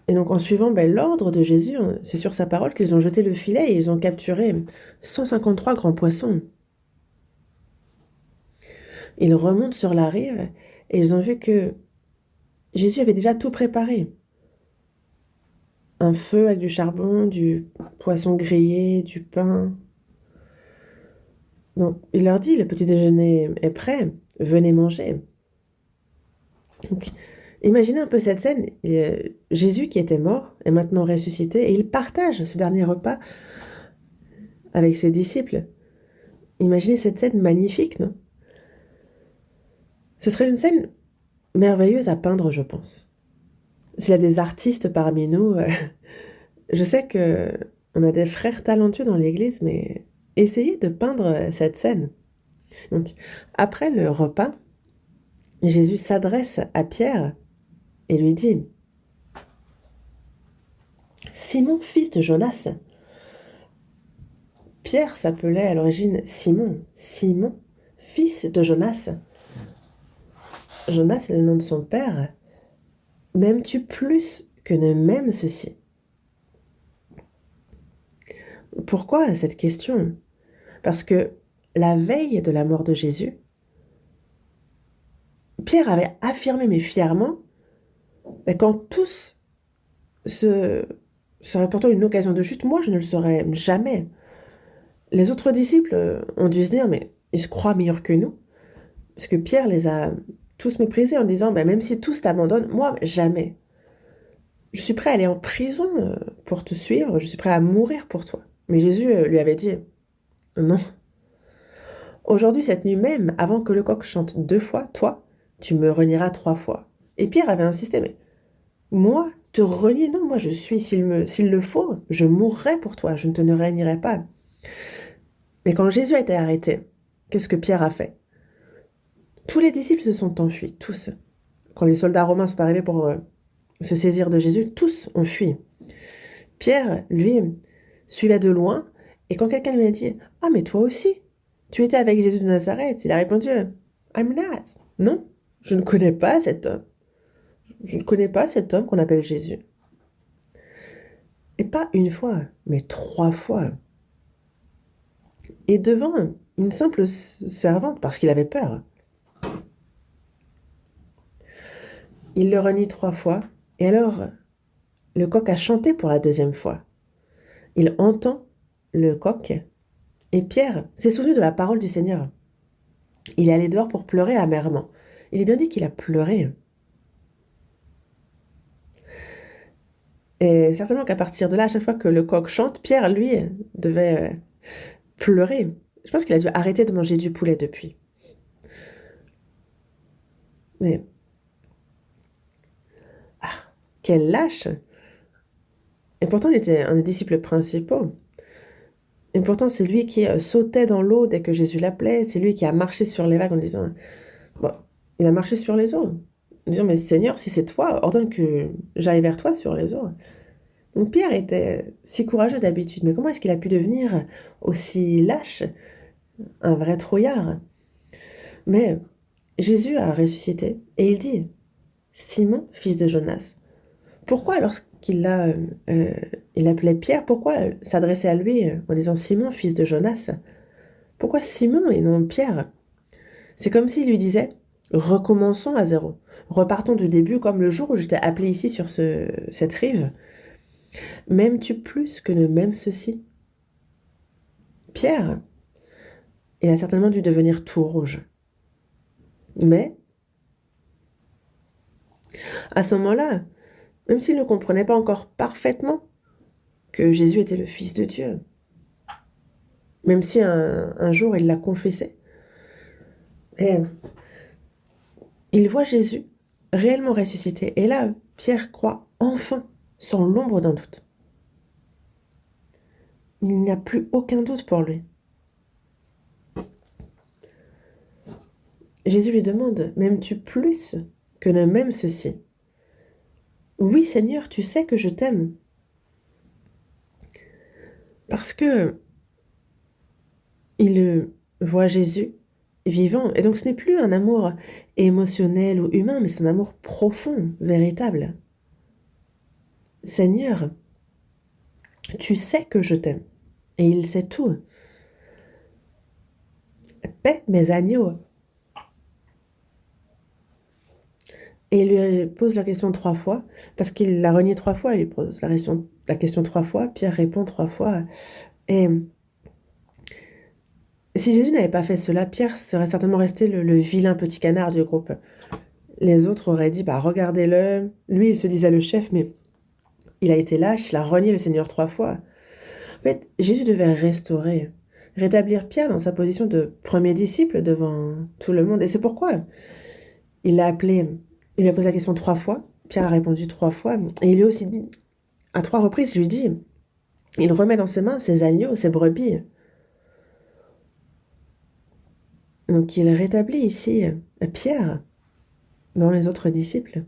Et donc en suivant l'ordre de Jésus, c'est sur sa parole qu'ils ont jeté le filet et ils ont capturé 153 grands poissons. Ils remontent sur la rive et ils ont vu que Jésus avait déjà tout préparé. Un feu avec du charbon, du poisson grillé, du pain. Donc il leur dit, le petit déjeuner est prêt, venez manger. Donc, imaginez un peu cette scène, Jésus qui était mort est maintenant ressuscité et il partage ce dernier repas avec ses disciples. Imaginez cette scène magnifique, non? Ce serait une scène merveilleuse à peindre, je pense. S'il y a des artistes parmi nous, je sais qu'on a des frères talentueux dans l'église, mais essayez de peindre cette scène. Donc, après le repas, Jésus s'adresse à Pierre et lui dit, Simon, fils de Jonas. Pierre s'appelait à l'origine Simon. Simon, fils de Jonas. Jonas est le nom de son père. M'aimes-tu plus que ne m'aime ceci? Pourquoi cette question? Parce que la veille de la mort de Jésus, Pierre avait affirmé, mais fièrement, quand tous seraient pourtant une occasion de chute, moi je ne le serais jamais. Les autres disciples ont dû se dire, mais ils se croient meilleurs que nous. Parce que Pierre les a tous méprisés en disant, même si tous t'abandonnent, moi jamais. Je suis prêt à aller en prison pour te suivre, je suis prêt à mourir pour toi. Mais Jésus lui avait dit, non. Aujourd'hui, cette nuit même, avant que le coq chante 2 fois, toi, tu me renieras 3 fois. Et Pierre avait insisté, mais moi, te renier, non, moi je suis, s'il le faut, je mourrai pour toi, je ne te ne renierai pas. Mais quand Jésus a été arrêté, qu'est-ce que Pierre a fait? Tous les disciples se sont enfuis, tous. Quand les soldats romains sont arrivés pour se saisir de Jésus, tous ont fui. Pierre, lui, suivait de loin, et quand quelqu'un lui a dit « Ah, mais toi aussi, tu étais avec Jésus de Nazareth », il a répondu « I'm not ». Non, je ne connais pas cet homme. Je ne connais pas cet homme qu'on appelle Jésus. Et pas une fois, mais 3 fois. Et devant une simple servante, parce qu'il avait peur. Il le renie 3 fois, et alors le coq a chanté pour la 2e fois. Il entend le coq, et Pierre s'est souvenu de la parole du Seigneur. Il est allé dehors pour pleurer amèrement. Il est bien dit qu'il a pleuré. Et certainement qu'à partir de là, à chaque fois que le coq chante, Pierre, lui, devait pleurer. Je pense qu'il a dû arrêter de manger du poulet depuis. Mais, quel lâche! Et pourtant, il était un des disciples principaux. Et pourtant, c'est lui qui sautait dans l'eau dès que Jésus l'appelait. C'est lui qui a marché sur les vagues en disant... Bon, il a marché sur les eaux. En disant, mais Seigneur, si c'est toi, ordonne que j'aille vers toi sur les eaux. Donc Pierre était si courageux d'habitude, mais comment est-ce qu'il a pu devenir aussi lâche, un vrai trouillard? Mais Jésus a ressuscité et il dit, Simon, fils de Jonas. Pourquoi lorsqu'il il appelait Pierre, pourquoi s'adresser à lui en disant Simon, fils de Jonas? Pourquoi Simon et non Pierre? C'est comme s'il lui disait, recommençons à zéro. Repartons du début comme le jour où j'étais appelé ici sur cette rive. M'aimes-tu plus que ne m'aime ceci? Pierre, il a certainement dû devenir tout rouge. Mais, à ce moment-là, même s'il ne comprenait pas encore parfaitement que Jésus était le Fils de Dieu, même si un jour il l'a confessé, et il voit Jésus réellement ressuscité. Et là, Pierre croit enfin, sans l'ombre d'un doute. Il n'y a plus aucun doute pour lui. Jésus lui demande, m'aimes-tu plus que ne m'aime ceci? Oui, Seigneur, tu sais que je t'aime. Parce que il voit Jésus vivant. Et donc ce n'est plus un amour émotionnel ou humain, mais c'est un amour profond, véritable. Seigneur, tu sais que je t'aime. Et il sait tout. Paix mes agneaux. Et il lui pose la question 3 fois, parce qu'il l'a renié 3 fois, il lui pose la question 3 fois, Pierre répond 3 fois. Et si Jésus n'avait pas fait cela, Pierre serait certainement resté le vilain petit canard du groupe. Les autres auraient dit, bah regardez-le, lui il se disait le chef, mais il a été lâche, il a renié le Seigneur 3 fois. En fait, Jésus devait rétablir Pierre dans sa position de premier disciple devant tout le monde. Et c'est pourquoi il l'a appelé, il lui a posé la question 3 fois, Pierre a répondu 3 fois, et il lui a aussi dit, à 3 reprises, il lui dit, il remet dans ses mains ses agneaux, ses brebis. Donc il rétablit ici Pierre dans les autres disciples.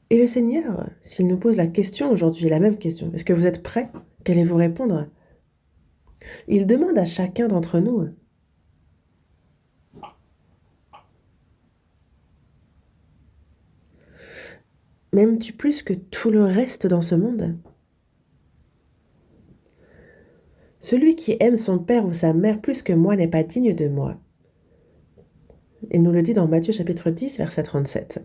Et le Seigneur, s'il nous pose la question aujourd'hui, la même question, est-ce que vous êtes prêts? Qu'allez-vous répondre? Il demande à chacun d'entre nous, m'aimes-tu plus que tout le reste dans ce monde? Celui qui aime son père ou sa mère plus que moi n'est pas digne de moi. Il nous le dit dans Matthieu chapitre 10, verset 37.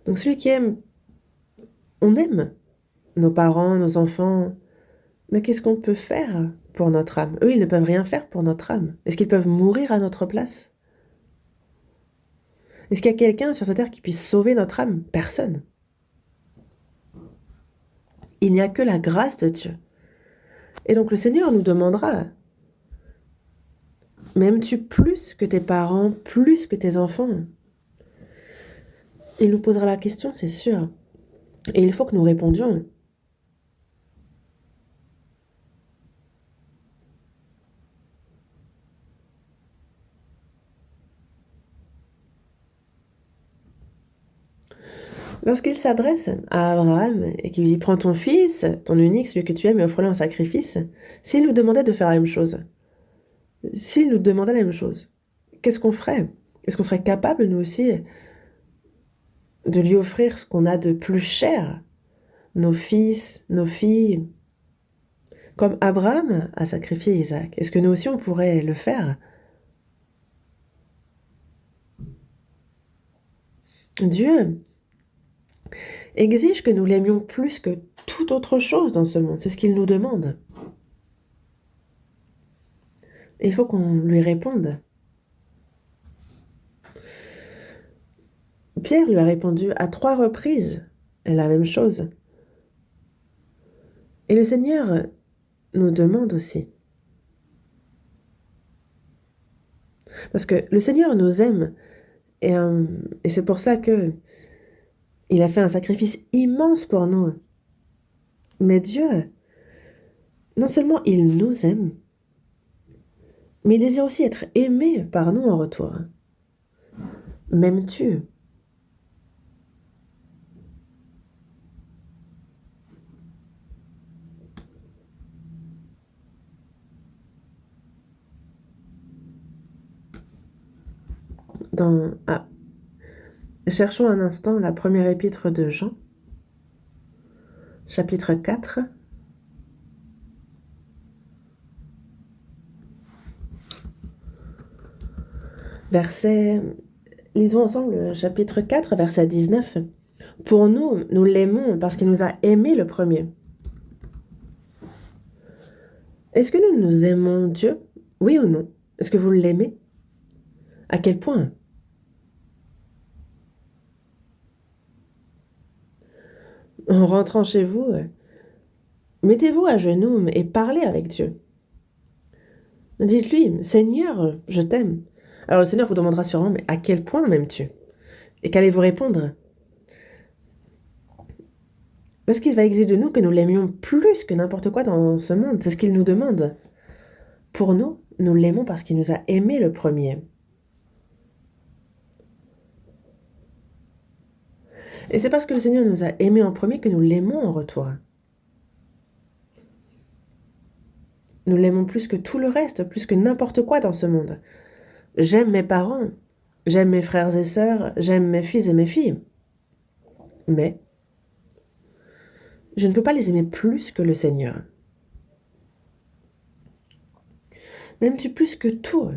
Donc celui qui aime, on aime nos parents, nos enfants, mais qu'est-ce qu'on peut faire pour notre âme? Eux, ils ne peuvent rien faire pour notre âme. Est-ce qu'ils peuvent mourir à notre place? Est-ce qu'il y a quelqu'un sur cette terre qui puisse sauver notre âme? Personne. Il n'y a que la grâce de Dieu. Et donc le Seigneur nous demandera, m'aimes-tu plus que tes parents, plus que tes enfants? Il nous posera la question, c'est sûr. Et il faut que nous répondions. Lorsqu'il s'adresse à Abraham et qu'il lui dit « Prends ton fils, ton unique, celui que tu aimes, et offre-le en sacrifice », s'il nous demandait de faire la même chose, s'il nous demandait la même chose, qu'est-ce qu'on ferait? Est-ce qu'on serait capable, nous aussi, de lui offrir ce qu'on a de plus cher, nos fils, nos filles, comme Abraham a sacrifié Isaac? Est-ce que nous aussi on pourrait le faire? Dieu exige que nous l'aimions plus que toute autre chose dans ce monde. C'est ce qu'il nous demande. Et il faut qu'on lui réponde. Pierre lui a répondu à 3 reprises la même chose. Et le Seigneur nous demande aussi. Parce que le Seigneur nous aime. Et c'est pour ça que il a fait un sacrifice immense pour nous. Mais Dieu, non seulement il nous aime, mais il désire aussi être aimé par nous en retour. M'aimes-tu? Cherchons un instant la première épître de Jean, chapitre 4. Lisons ensemble le chapitre 4, verset 19. Pour nous, nous l'aimons parce qu'il nous a aimés le premier. Est-ce que nous aimons Dieu? Oui ou non? Est-ce que vous l'aimez? À quel point? En rentrant chez vous, mettez-vous à genoux et parlez avec Dieu. Dites-lui, Seigneur, je t'aime. Alors le Seigneur vous demandera sûrement, mais à quel point m'aimes-tu? Et qu'allez-vous répondre? Parce qu'il va exiger de nous que nous l'aimions plus que n'importe quoi dans ce monde. C'est ce qu'il nous demande. Pour nous, nous l'aimons parce qu'il nous a aimés le premier. Et c'est parce que le Seigneur nous a aimés en premier que nous l'aimons en retour. Nous l'aimons plus que tout le reste, plus que n'importe quoi dans ce monde. J'aime mes parents, j'aime mes frères et sœurs, j'aime mes fils et mes filles. Mais je ne peux pas les aimer plus que le Seigneur. M'aimes-tu plus que tout?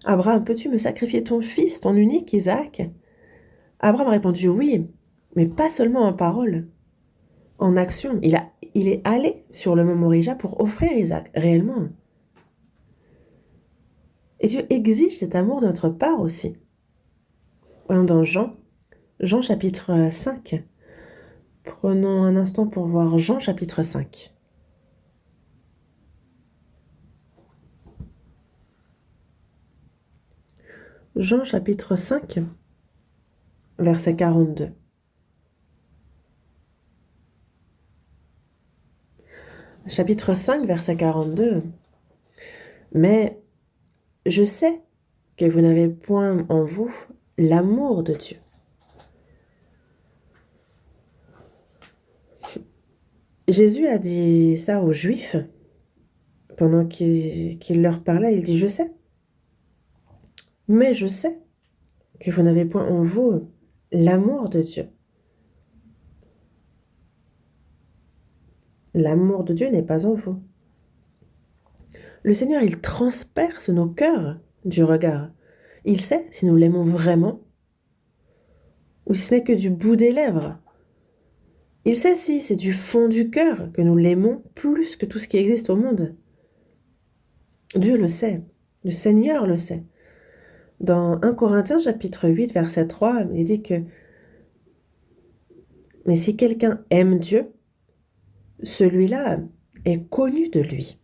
Abraham, peux-tu me sacrifier ton fils, ton unique Isaac? Abraham a répondu oui, mais pas seulement en parole, en action. Il est allé sur le mont Moria pour offrir Isaac, réellement. Et Dieu exige cet amour de notre part aussi. Voyons dans Jean chapitre 5. Prenons un instant pour voir Jean chapitre 5. Jean chapitre 5, verset 42. Chapitre 5, verset 42. Mais je sais que vous n'avez point en vous l'amour de Dieu. Jésus a dit ça aux Juifs pendant qu'il leur parlait. Il dit, je sais, mais je sais que vous n'avez point en vous l'amour de Dieu. L'amour de Dieu n'est pas en vous. Le Seigneur, il transperce nos cœurs du regard. Il sait si nous l'aimons vraiment ou si ce n'est que du bout des lèvres. Il sait si c'est du fond du cœur que nous l'aimons plus que tout ce qui existe au monde. Dieu le sait, le Seigneur le sait. Dans 1 Corinthiens chapitre 8, verset 3, il dit que « Mais si quelqu'un aime Dieu, celui-là est connu de lui. »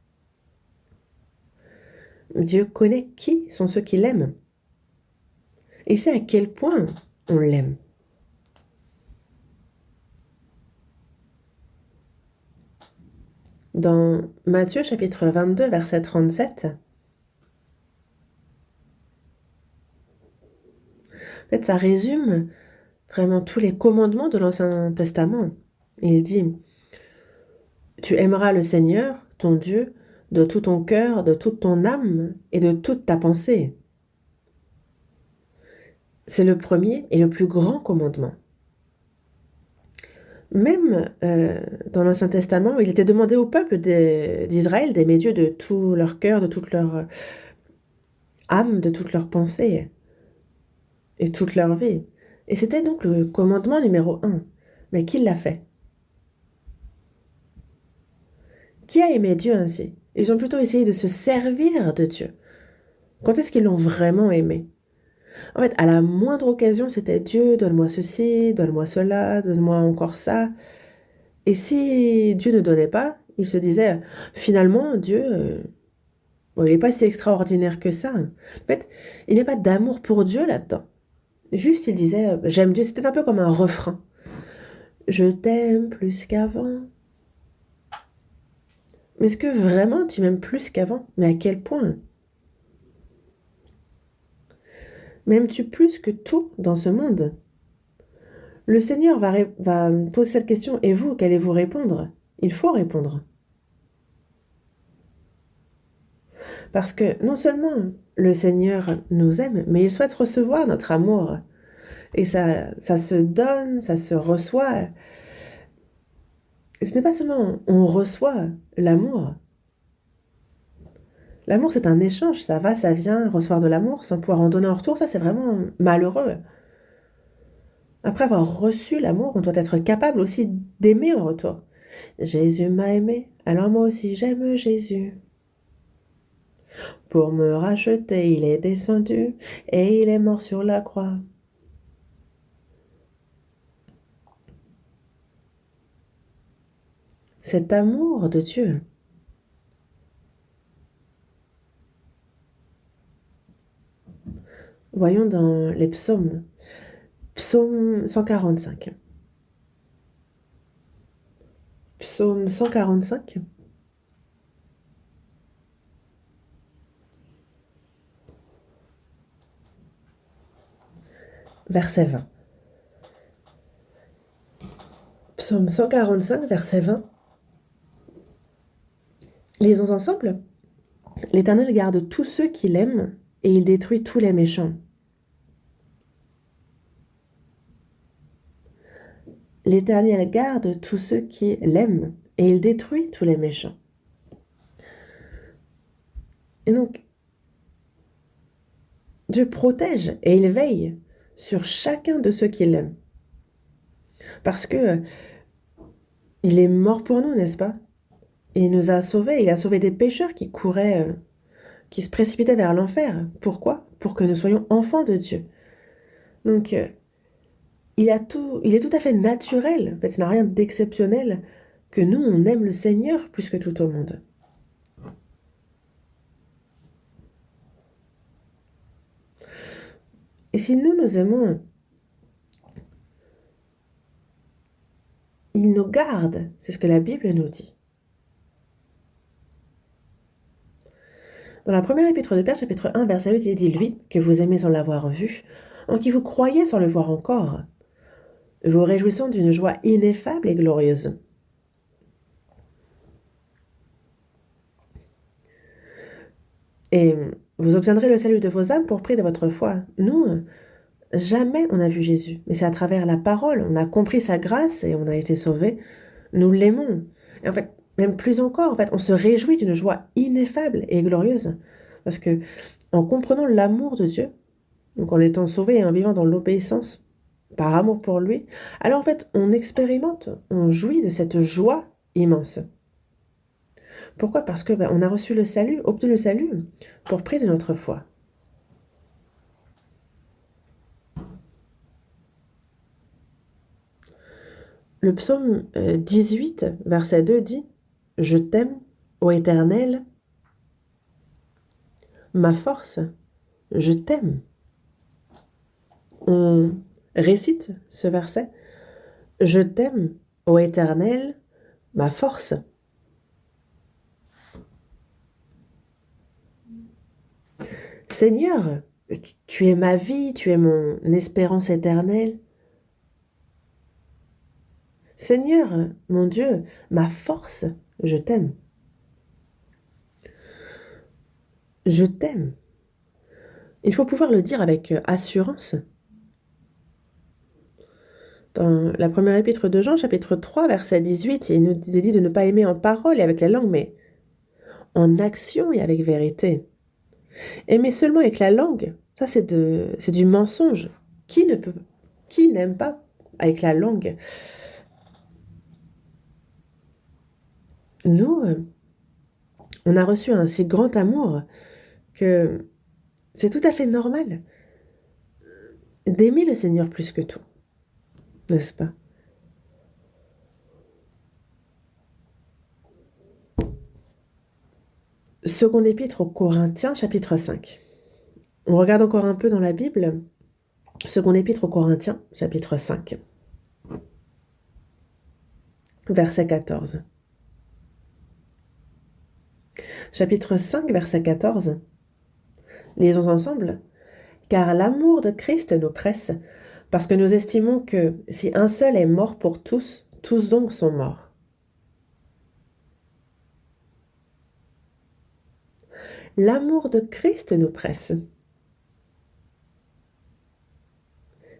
Dieu connaît qui sont ceux qui l'aiment. Il sait à quel point on l'aime. Dans Matthieu chapitre 22, verset 37, en fait, ça résume vraiment tous les commandements de l'Ancien Testament. Il dit, tu aimeras le Seigneur, ton Dieu, de tout ton cœur, de toute ton âme et de toute ta pensée. C'est le premier et le plus grand commandement. Même dans l'Ancien Testament, il était demandé au peuple d'Israël d'aimer Dieu de tout leur cœur, de toute leur âme, de toute leur pensée et toute leur vie. Et c'était donc le commandement numéro 1. Mais qui l'a fait? Qui a aimé Dieu ainsi? Ils ont plutôt essayé de se servir de Dieu. Quand est-ce qu'ils l'ont vraiment aimé? En fait, à la moindre occasion, c'était Dieu, donne-moi ceci, donne-moi cela, donne-moi encore ça. Et si Dieu ne donnait pas, ils se disaient, finalement, Dieu, bon, il n'est pas si extraordinaire que ça. En fait, il n'y a pas d'amour pour Dieu là-dedans. Juste, il disait, j'aime Dieu. C'était un peu comme un refrain. Je t'aime plus qu'avant. Mais est-ce que vraiment tu m'aimes plus qu'avant? Mais à quel point? M'aimes-tu plus que tout dans ce monde? Le Seigneur va poser cette question, et vous, qu'allez-vous répondre? Il faut répondre. Parce que non seulement le Seigneur nous aime, mais il souhaite recevoir notre amour. Et ça se donne, ça se reçoit. Et ce n'est pas seulement on reçoit l'amour. L'amour, c'est un échange, ça va, ça vient, recevoir de l'amour sans pouvoir en donner en retour, ça c'est vraiment malheureux. Après avoir reçu l'amour, on doit être capable aussi d'aimer en retour. Jésus m'a aimé, alors moi aussi j'aime Jésus. Pour me racheter, il est descendu et il est mort sur la croix. Cet amour de Dieu. Voyons dans les psaumes. Psaume 145. Psaume 145. Verset 20. Psaume 145, verset 20. Lisons ensemble. L'Éternel garde tous ceux qui l'aiment et il détruit tous les méchants. L'Éternel garde tous ceux qui l'aiment et il détruit tous les méchants. Et donc, Dieu protège et il veille sur chacun de ceux qui l'aiment. Parce que il est mort pour nous, n'est-ce pas? Et il nous a sauvés. Il a sauvé des pécheurs qui couraient, qui se précipitaient vers l'enfer. Pourquoi? Pour que nous soyons enfants de Dieu. Donc, il est tout à fait naturel, en fait, ça n'a rien d'exceptionnel, que nous, on aime le Seigneur plus que tout au monde. Et si nous aimons, il nous garde, c'est ce que la Bible nous dit. Dans la première épître de Pierre, chapitre 1, verset 8, il dit « Lui, que vous aimez sans l'avoir vu, en qui vous croyez sans le voir encore, vous réjouissant d'une joie ineffable et glorieuse. » Et vous obtiendrez le salut de vos âmes pour prix de votre foi. Nous, jamais on a vu Jésus, mais c'est à travers la parole, on a compris sa grâce et on a été sauvés. Nous l'aimons. Et en fait, même plus encore, en fait, on se réjouit d'une joie ineffable et glorieuse. Parce que, en comprenant l'amour de Dieu, donc en étant sauvé et en vivant dans l'obéissance par amour pour lui, alors en fait, on expérimente, on jouit de cette joie immense. Pourquoi? Parce que on a reçu le salut, obtenu le salut pour prix de notre foi. Le psaume 18, verset 2 dit « Je t'aime, ô Éternel, ma force, je t'aime. » On récite ce verset « Je t'aime, ô Éternel, ma force. » Seigneur, tu es ma vie, tu es mon espérance éternelle. Seigneur, mon Dieu, ma force, je t'aime. Je t'aime. Il faut pouvoir le dire avec assurance. Dans la première épître de Jean, chapitre 3, verset 18, il nous est dit de ne pas aimer en parole et avec la langue, mais en action et avec vérité. Aimer seulement avec la langue, ça c'est du mensonge. Qui n'aime pas avec la langue? Nous, on a reçu un si grand amour que c'est tout à fait normal d'aimer le Seigneur plus que tout, n'est-ce pas? Seconde épître aux Corinthiens, chapitre 5. On regarde encore un peu dans la Bible. Seconde épître aux Corinthiens, chapitre 5, verset 14. Chapitre 5, verset 14. Lisons ensemble. « Car l'amour de Christ nous presse, parce que nous estimons que si un seul est mort pour tous, tous donc sont morts. » L'amour de Christ nous presse.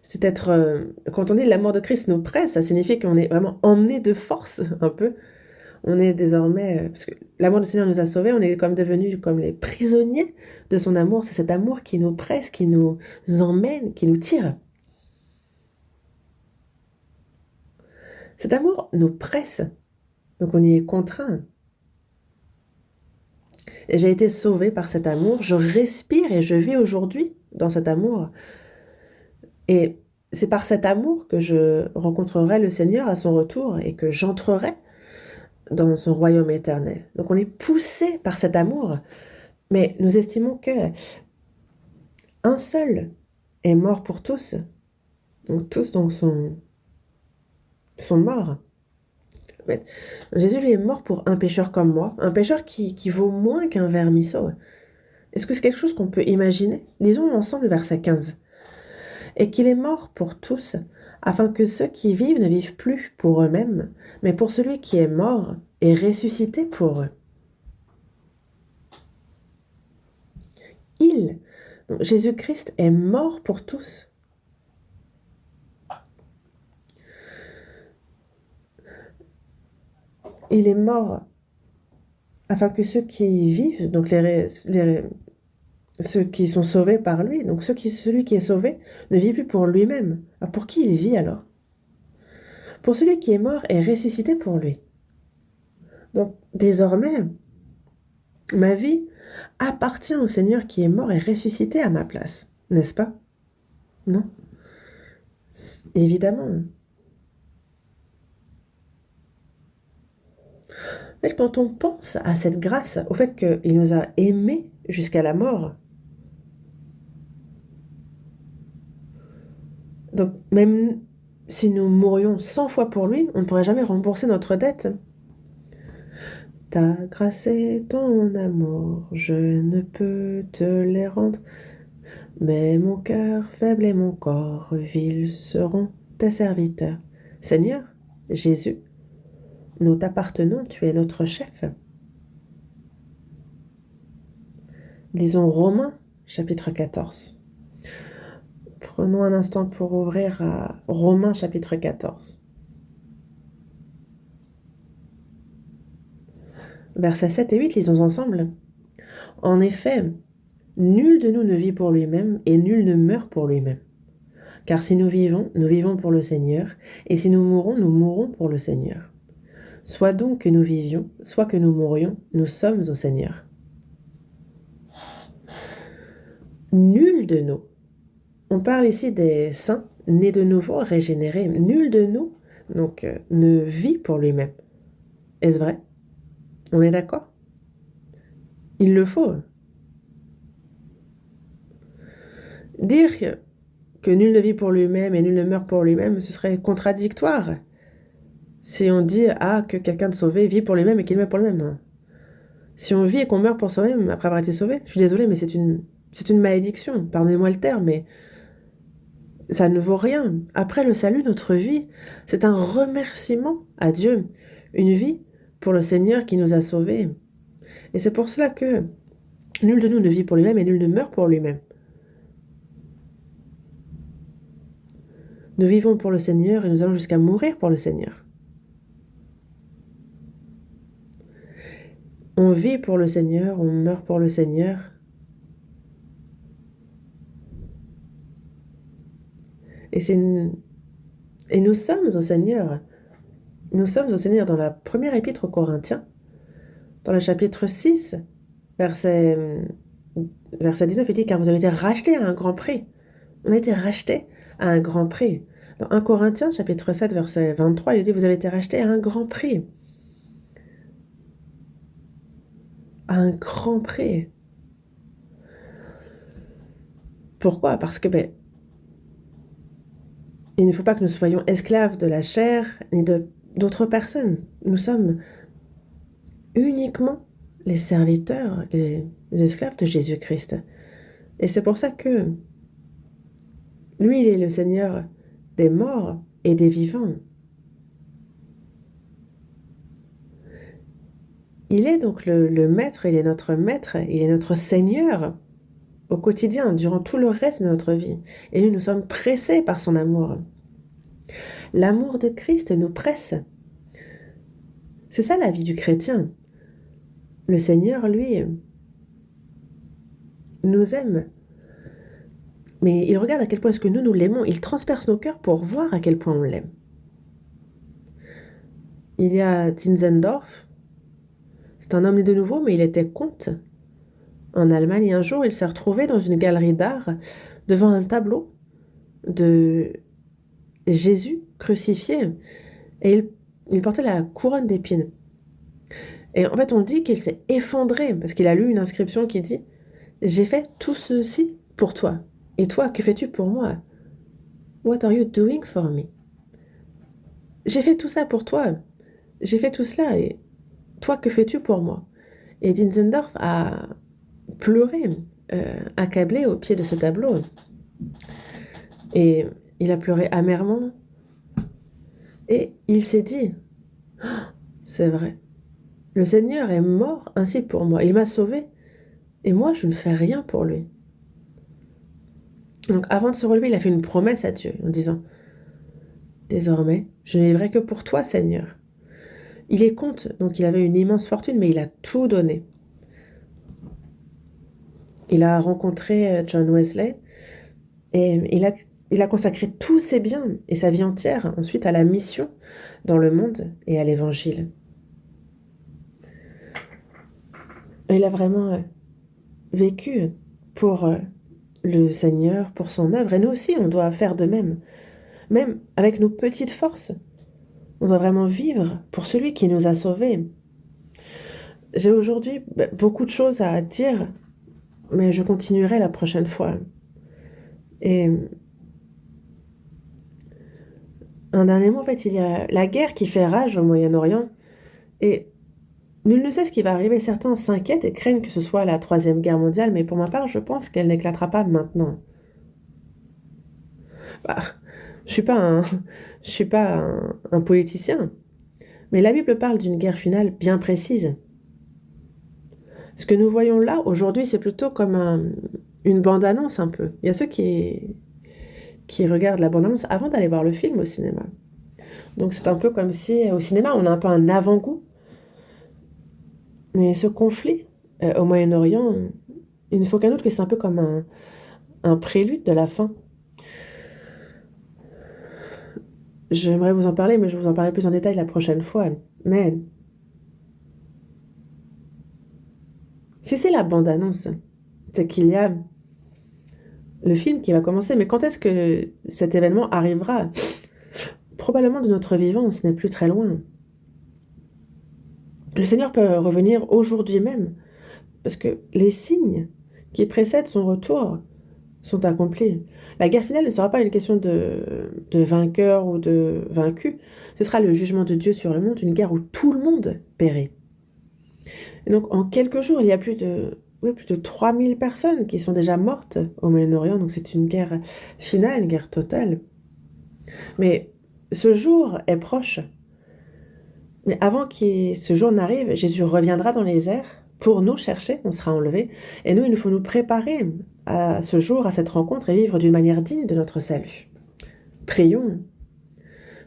C'est être... quand on dit l'amour de Christ nous presse, ça signifie qu'on est vraiment emmené de force, un peu. On est désormais... parce que l'amour du Seigneur nous a sauvés, on est comme devenus comme les prisonniers de son amour. C'est cet amour qui nous presse, qui nous emmène, qui nous tire. Cet amour nous presse, donc on y est contraint. Et j'ai été sauvée par cet amour, je respire et je vis aujourd'hui dans cet amour. Et c'est par cet amour que je rencontrerai le Seigneur à son retour et que j'entrerai dans son royaume éternel. Donc on est poussé par cet amour, mais nous estimons que un seul est mort pour tous. Donc tous sont morts. Mais Jésus lui est mort pour un pécheur comme moi, un pécheur qui vaut moins qu'un vermisseau. Est-ce que c'est quelque chose qu'on peut imaginer? Lisons ensemble le verset 15. « Et qu'il est mort pour tous, afin que ceux qui vivent ne vivent plus pour eux-mêmes, mais pour celui qui est mort et ressuscité pour eux. » Donc Jésus-Christ est mort pour tous. Il est mort afin que ceux qui vivent, donc ceux qui sont sauvés par lui, donc celui qui est sauvé, ne vit plus pour lui-même. Ah, pour qui il vit alors? Pour celui qui est mort et ressuscité pour lui. Donc désormais, ma vie appartient au Seigneur qui est mort et ressuscité à ma place, n'est-ce pas? Non? Évidemment. En fait, quand on pense à cette grâce, au fait qu'il nous a aimés jusqu'à la mort, donc même si nous mourions 100 fois pour lui, on ne pourrait jamais rembourser notre dette. Ta grâce et ton amour, je ne peux te les rendre, mais mon cœur faible et mon corps vil seront tes serviteurs. Seigneur, Jésus, nous t'appartenons, tu es notre chef. Lisons Romains, chapitre 14. Prenons un instant pour ouvrir à Romains, chapitre 14. Versets 7 et 8, lisons ensemble. En effet, nul de nous ne vit pour lui-même et nul ne meurt pour lui-même. Car si nous vivons pour le Seigneur, et si nous mourrons pour le Seigneur. Soit donc que nous vivions, soit que nous mourions, nous sommes au Seigneur. Nul de nous. On parle ici des saints, nés de nouveau, régénérés. Nul de nous, donc, ne vit pour lui-même. Est-ce vrai? On est d'accord? Il le faut. Dire que nul ne vit pour lui-même et nul ne meurt pour lui-même, ce serait contradictoire. Si on dit que quelqu'un de sauvé vit pour lui-même et qu'il meurt pour lui-même, non. Si on vit et qu'on meurt pour soi-même après avoir été sauvé, je suis désolée, mais c'est une malédiction. Pardonnez-moi le terme, mais ça ne vaut rien. Après le salut, notre vie, c'est un remerciement à Dieu. Une vie pour le Seigneur qui nous a sauvés. Et c'est pour cela que nul de nous ne vit pour lui-même et nul ne meurt pour lui-même. Nous vivons pour le Seigneur et nous allons jusqu'à mourir pour le Seigneur. On vit pour le Seigneur, on meurt pour le Seigneur. Et nous sommes au Seigneur. Nous sommes au Seigneur dans la première épître aux Corinthiens, dans le chapitre 6, verset 19, il dit « Car vous avez été rachetés à un grand prix. » On a été rachetés à un grand prix. Dans 1 Corinthiens, chapitre 7, verset 23, il dit « Vous avez été rachetés à un grand prix. » À un grand prix. Pourquoi? Parce que il ne faut pas que nous soyons esclaves de la chair ni d'autres personnes. Nous sommes uniquement les serviteurs, les esclaves de Jésus-Christ. Et c'est pour ça que lui, il est le Seigneur des morts et des vivants. Il est donc le maître, il est notre maître, il est notre Seigneur au quotidien, durant tout le reste de notre vie. Et nous sommes pressés par son amour. L'amour de Christ nous presse. C'est ça la vie du chrétien. Le Seigneur, lui, nous aime. Mais il regarde à quel point est-ce que nous l'aimons. Il transperce nos cœurs pour voir à quel point on l'aime. Il y a Zinzendorf. C'est un homme né de nouveau, mais il était comte en Allemagne. Et un jour, il s'est retrouvé dans une galerie d'art devant un tableau de Jésus crucifié. Et il portait la couronne d'épines. Et en fait, on dit qu'il s'est effondré parce qu'il a lu une inscription qui dit « J'ai fait tout ceci pour toi. Et toi, que fais-tu pour moi? What are you doing for me? J'ai fait tout ça pour toi. J'ai fait tout cela. Et toi, que fais-tu pour moi? » Et Zinzendorf a pleuré, accablé au pied de ce tableau. Et il a pleuré amèrement. Et il s'est dit « C'est vrai. Le Seigneur est mort ainsi pour moi. Il m'a sauvé. et moi, je ne fais rien pour lui. Donc avant de se relever, il a fait une promesse à Dieu en disant, désormais, je ne vivrai que pour toi, Seigneur. Il est comte, donc il avait une immense fortune, mais il a tout donné. Il a rencontré John Wesley et il a consacré tous ses biens et sa vie entière ensuite à la mission dans le monde et à l'évangile. Il a vraiment vécu pour le Seigneur, pour son œuvre. Et nous aussi, on doit faire de même. Même avec nos petites forces, on doit vraiment vivre pour celui qui nous a sauvés. J'ai aujourd'hui beaucoup de choses à dire, mais je continuerai la prochaine fois. Et un dernier mot, en fait, il y a la guerre qui fait rage au Moyen-Orient. Et nul ne sait ce qui va arriver. Certains s'inquiètent et craignent que ce soit la Troisième Guerre mondiale, mais pour ma part, je pense qu'elle n'éclatera pas maintenant. Bah, je suis pas un, je suis pas un politicien, mais la Bible parle d'une guerre finale bien précise. Ce que nous voyons là, aujourd'hui, c'est plutôt comme une bande-annonce un peu. Il y a ceux qui regardent la bande-annonce avant d'aller voir le film au cinéma. Donc c'est un peu comme si au cinéma, on a un peu un avant-goût. Mais ce conflit au Moyen-Orient, il ne faut qu'un doute que c'est un peu comme un prélude de la fin. J'aimerais vous en parler, mais je vais vous en parler plus en détail la prochaine fois. Mais si c'est la bande-annonce, c'est qu'il y a le film qui va commencer. Mais quand est-ce que cet événement arrivera? Probablement de notre vivant, ce n'est plus très loin. Le Seigneur peut revenir aujourd'hui même, parce que les signes qui précèdent son retour sont accomplis. La guerre finale ne sera pas une question de vainqueur ou de vaincu, ce sera le jugement de Dieu sur le monde, une guerre où tout le monde périt. Et donc en quelques jours, il y a plus de 3000 personnes qui sont déjà mortes au Moyen-Orient, donc c'est une guerre finale, une guerre totale. Mais ce jour est proche. Mais avant que ce jour n'arrive, Jésus reviendra dans les airs pour nous chercher, on sera enlevé. Et nous, il nous faut nous préparer à ce jour, à cette rencontre et vivre d'une manière digne de notre salut. Prions.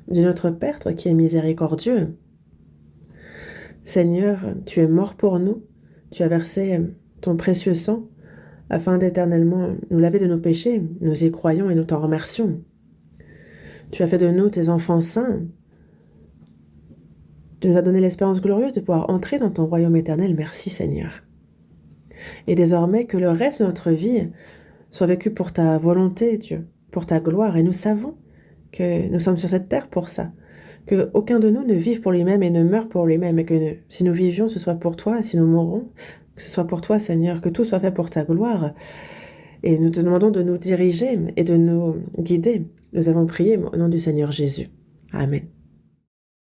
De notre Père, toi qui es miséricordieux. Seigneur, tu es mort pour nous, tu as versé ton précieux sang afin d'éternellement nous laver de nos péchés. Nous y croyons et nous t'en remercions. Tu as fait de nous tes enfants saints. Tu nous as donné l'espérance glorieuse de pouvoir entrer dans ton royaume éternel. Merci Seigneur. Et désormais que le reste de notre vie soit vécu pour ta volonté, Dieu, pour ta gloire. Et nous savons que nous sommes sur cette terre pour ça. Que aucun de nous ne vive pour lui-même et ne meure pour lui-même. Et que si nous vivions, ce soit pour toi. Et si nous mourons, que ce soit pour toi, Seigneur. Que tout soit fait pour ta gloire. Et nous te demandons de nous diriger et de nous guider. Nous avons prié au nom du Seigneur Jésus. Amen.